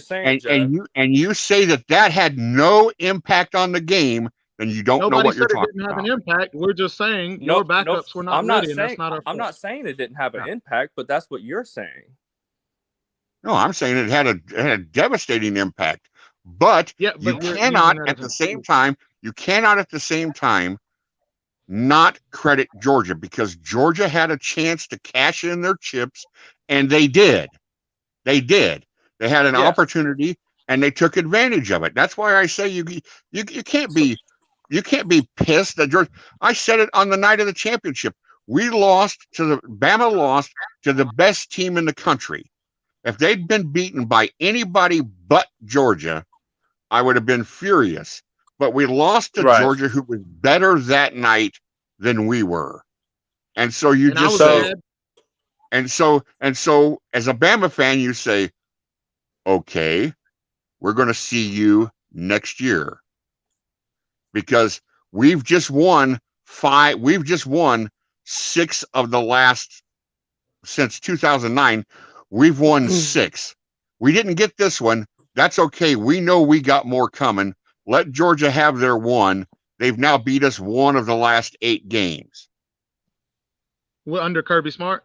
I: and you say that had no impact on the game, then you don't know what you're talking about.
C: Nobody said it didn't have an impact. We're just saying your backups were not ready, and that's not our fault.
G: I'm not saying it didn't have an impact, but that's what you're saying.
I: No, I'm saying it had a devastating impact. But you cannot at the same time not credit Georgia, because Georgia had a chance to cash in their chips, and they did. They had an opportunity, and they took advantage of it. That's why I say you can't be pissed that Georgia. I said it on the night of the championship. Bama lost to the best team in the country. If they'd been beaten by anybody but Georgia, I would have been furious. But we lost to Georgia, who was better that night than we were. And so And so as a Bama fan, you say, okay, we're going to see you next year because we've just won 6 of the last since 2009. We've won 6. We didn't get this one. That's okay. We know we got more coming. Let Georgia have their one. They've now beat us 1 of the last 8 games.
C: We're under Kirby Smart.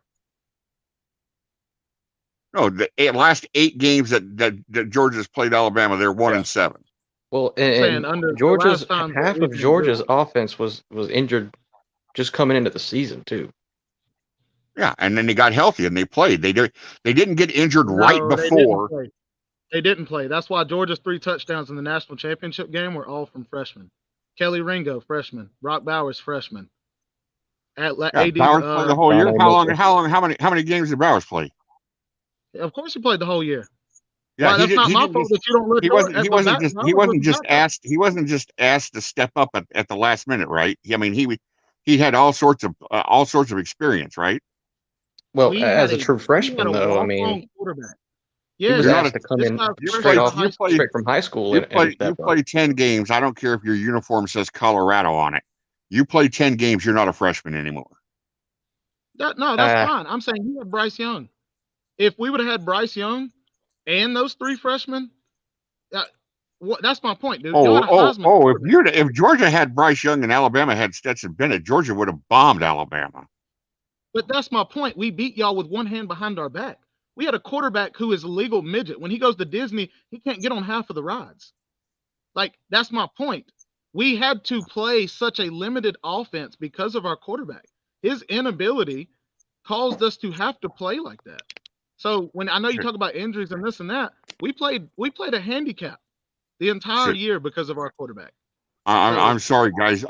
I: No, the last 8 games that Georgia's played Alabama, they're 1-7.
J: Well,
C: I'm saying
J: and
C: under the
J: Georgia's
C: last time
J: half
C: we've
J: of
C: been
J: Georgia's
C: good.
J: offense was injured just coming into the season too.
I: Yeah, and then they got healthy and they played. They didn't get injured right
C: No,
I: before.
C: They didn't play. That's why Georgia's 3 touchdowns in the national championship game were all from freshmen. Kelly Ringo, freshman. Brock Bowers, freshman. AD,
I: Bowers played the whole year. How many games did Bowers play?
C: Of course, he played the whole year.
I: Yeah,
C: Why, that's not my fault that you don't let
I: he wasn't just asked to step up at the last minute, right? I mean, he had all sorts of experience, right?
J: Well, as a true freshman, though, I mean,
C: yeah,
J: he was asked to come in straight from high school.
I: You play 10 games. I don't care if your uniform says Colorado on it. You play 10 games, you're not a freshman anymore.
C: That's fine. I'm saying you have Bryce Young. If we would have had Bryce Young and those 3 freshmen, that's my point, dude.
I: If Georgia had Bryce Young and Alabama had Stetson Bennett, Georgia would have bombed Alabama.
C: But that's my point. We beat y'all with one hand behind our back. We had a quarterback who is a legal midget. When he goes to Disney, he can't get on half of the rides. Like, that's my point. We had to play such a limited offense because of our quarterback. His inability caused us to have to play like that. So when I know you talk about injuries and this and that, we played a handicap the entire year because of our quarterback.
I: I'm sorry, guys.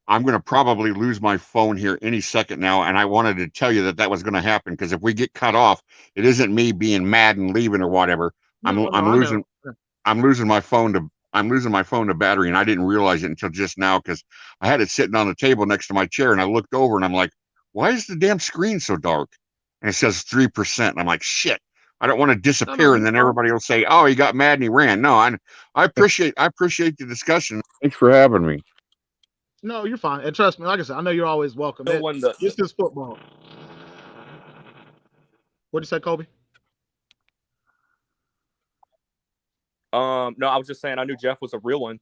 I: I'm going to probably lose my phone here any second now, and I wanted to tell you that was going to happen because if we get cut off, it isn't me being mad and leaving or whatever. I'm losing my phone to battery, and I didn't realize it until just now because I had it sitting on the table next to my chair, and I looked over and I'm like, why is the damn screen so dark? And it says 3%. And I'm like, shit. I don't want to disappear, and then everybody will say, "Oh, he got mad and he ran." No, I appreciate the discussion. Thanks for having me.
C: No, you're fine. And trust me, like I said, I know you're always welcome. This is football. What'd you say, Kobe?
G: No, I was just saying I knew Jeff was a real one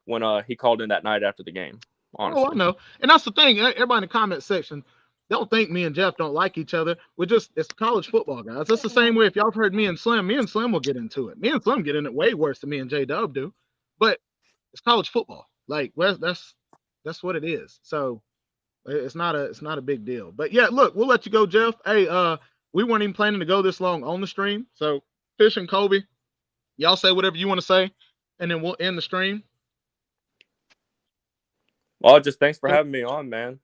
G: when he called in that night after the game. Honestly.
C: Oh, I know. And that's the thing. Everybody in the comment section, don't think me and Jeff don't like each other. It's college football, guys. That's the same way if y'all have heard me and Slim will get into it. Me and Slim get in it way worse than me and J-Dub do. But it's college football. Like, well, that's what it is. So it's not a big deal. But yeah, look, we'll let you go, Jeff. Hey, we weren't even planning to go this long on the stream. So Fish and Kobe, y'all say whatever you want to say, and then we'll end the stream.
G: Well, just thanks for having me on, man.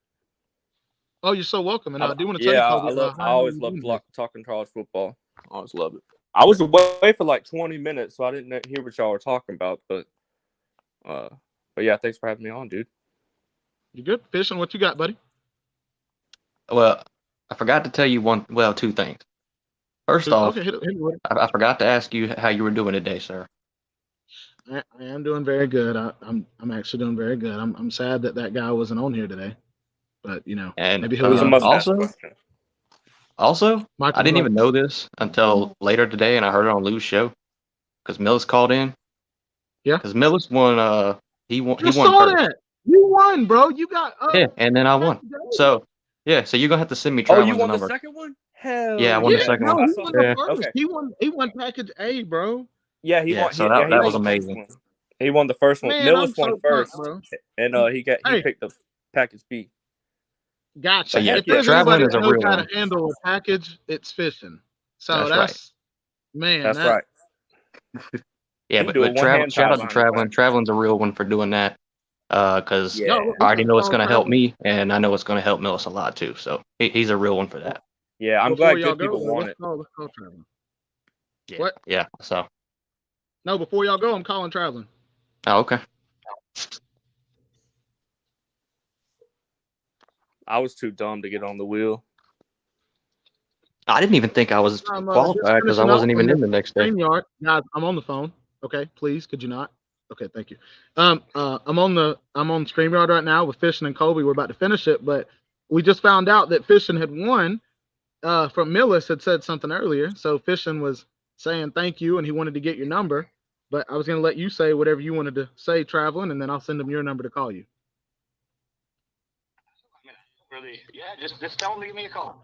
C: Oh, you're so welcome. And I do want to tell you, Kobe,
G: I always love talking college football. I always love it. I was away for like 20 minutes, so I didn't hear what y'all were talking about. But yeah, thanks for having me on, dude.
C: You good? Fishing, what you got, buddy?
J: Well, I forgot to tell you two things. First off, I forgot to ask you how you were doing today, sir.
C: I am doing very good. I'm actually doing very good. I'm sad that guy wasn't on here today, but
J: and
C: maybe he'll
J: also I didn't even know this until later today, and I heard it on Lou's show because Millis called in.
C: Yeah,
J: because Millis won. He won.
C: You saw that. You won, bro. You got.
J: And then I won. So you're gonna have to send me Traveling's number.
G: Oh, you won the second one? Hell
J: yeah, I won the second one.
C: He won the first. Okay. He won package A, bro.
G: Yeah, he won.
J: So that was amazing.
G: He won the first one. Millis won first, and he picked the package B.
C: Gotcha.
J: So
C: if there's
J: Traveling
C: anybody
J: is a
C: that knows
J: real
C: how
J: one.
C: to handle a package, it's Fishing. So
J: that's
C: right.
G: That's right.
J: Yeah, but shout out to Traveling. Traveling's a real one for doing that. Because I already know it's going to help me, and I know it's going to help Millis a lot too. So he's a real one for that.
G: Yeah, I'm glad good people want it.
C: Let's call Traveling.
J: Yeah.
C: What?
J: Yeah. So.
C: No, before y'all go, I'm calling Traveling.
J: Oh, okay.
G: I was too dumb to get on the wheel.
J: I didn't even think I was qualified because I wasn't even in the next day.
C: StreamYard. Guys, I'm on the phone. Okay, please, could you not? Okay, thank you. I'm on StreamYard right now with Fishing and Colby. We're about to finish it, but we just found out that Fishing had won. From Millis had said something earlier, so Fishing was saying thank you, and he wanted to get your number. But I was going to let you say whatever you wanted to say, traveling, and then I'll send him your number to call you.
K: Really, yeah, just tell him to give me a call.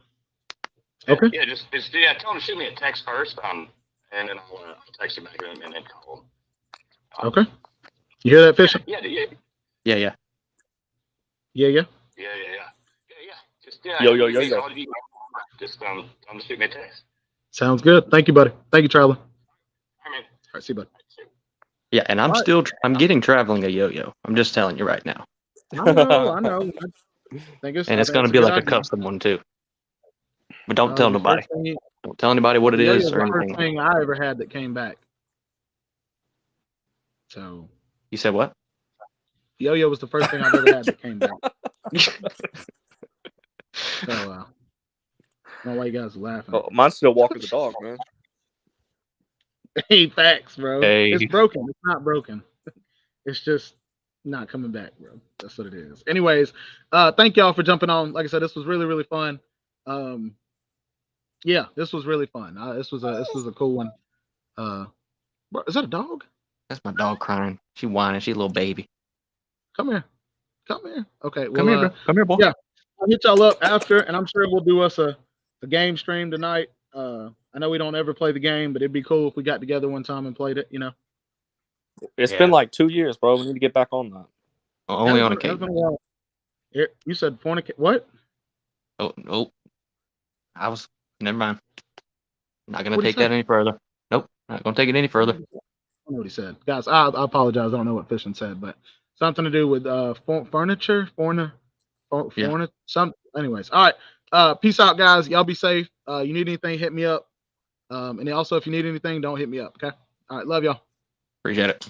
C: Okay.
K: Yeah, just tell him to shoot me a text first, and then I'll text you back and then call him.
C: Okay. You hear that, Fishing?
K: Yeah.
J: Yeah.
K: Just
G: yo.
K: Just tell him to shoot me a text.
C: Sounds good. Thank you, buddy. Thank you, traveler.
K: I mean,
C: all right, see you, buddy.
J: Yeah, and I'm getting traveling a yo-yo. I'm just telling you right now.
C: I know.
J: And it's going to be like a custom one too. But don't tell nobody. Don't tell anybody what it is or anything.
C: The first thing I ever had that came back. So.
J: You said what?
C: Yo-yo was the first thing I've ever had that came back. So, I don't know why you guys are laughing.
G: Oh, mine's still walking the dog, man.
C: Hey, facts, bro.
J: Hey.
C: It's broken. It's not broken. It's just not coming back, bro. That's what it is. Anyways, thank y'all for jumping on. Like I said, this was really, really fun. Yeah, this was really fun. This was a cool one. Bro, is that a dog?
J: That's my dog crying. She whining. She a little baby.
C: Come here. Okay. Well,
J: Come here, bro. Come here, boy.
C: Yeah, I'll hit y'all up after, and I'm sure we'll do us a game stream tonight. I know we don't ever play the game, but it'd be cool if we got together one time and played it.
G: It's been like 2 years, bro. We need to get back on that.
J: Only on occasion.
C: You said fornicate. What?
J: Oh. Never mind. Not gonna take that any further. Nope. Not gonna take it any further.
C: I know what he said, guys. I apologize. I don't know what Fishing said, but something to do with furniture, Anyways, all right. Peace out, guys. Y'all be safe. You need anything, hit me up. And also, if you need anything, don't hit me up. Okay. All right. Love y'all.
J: Appreciate it.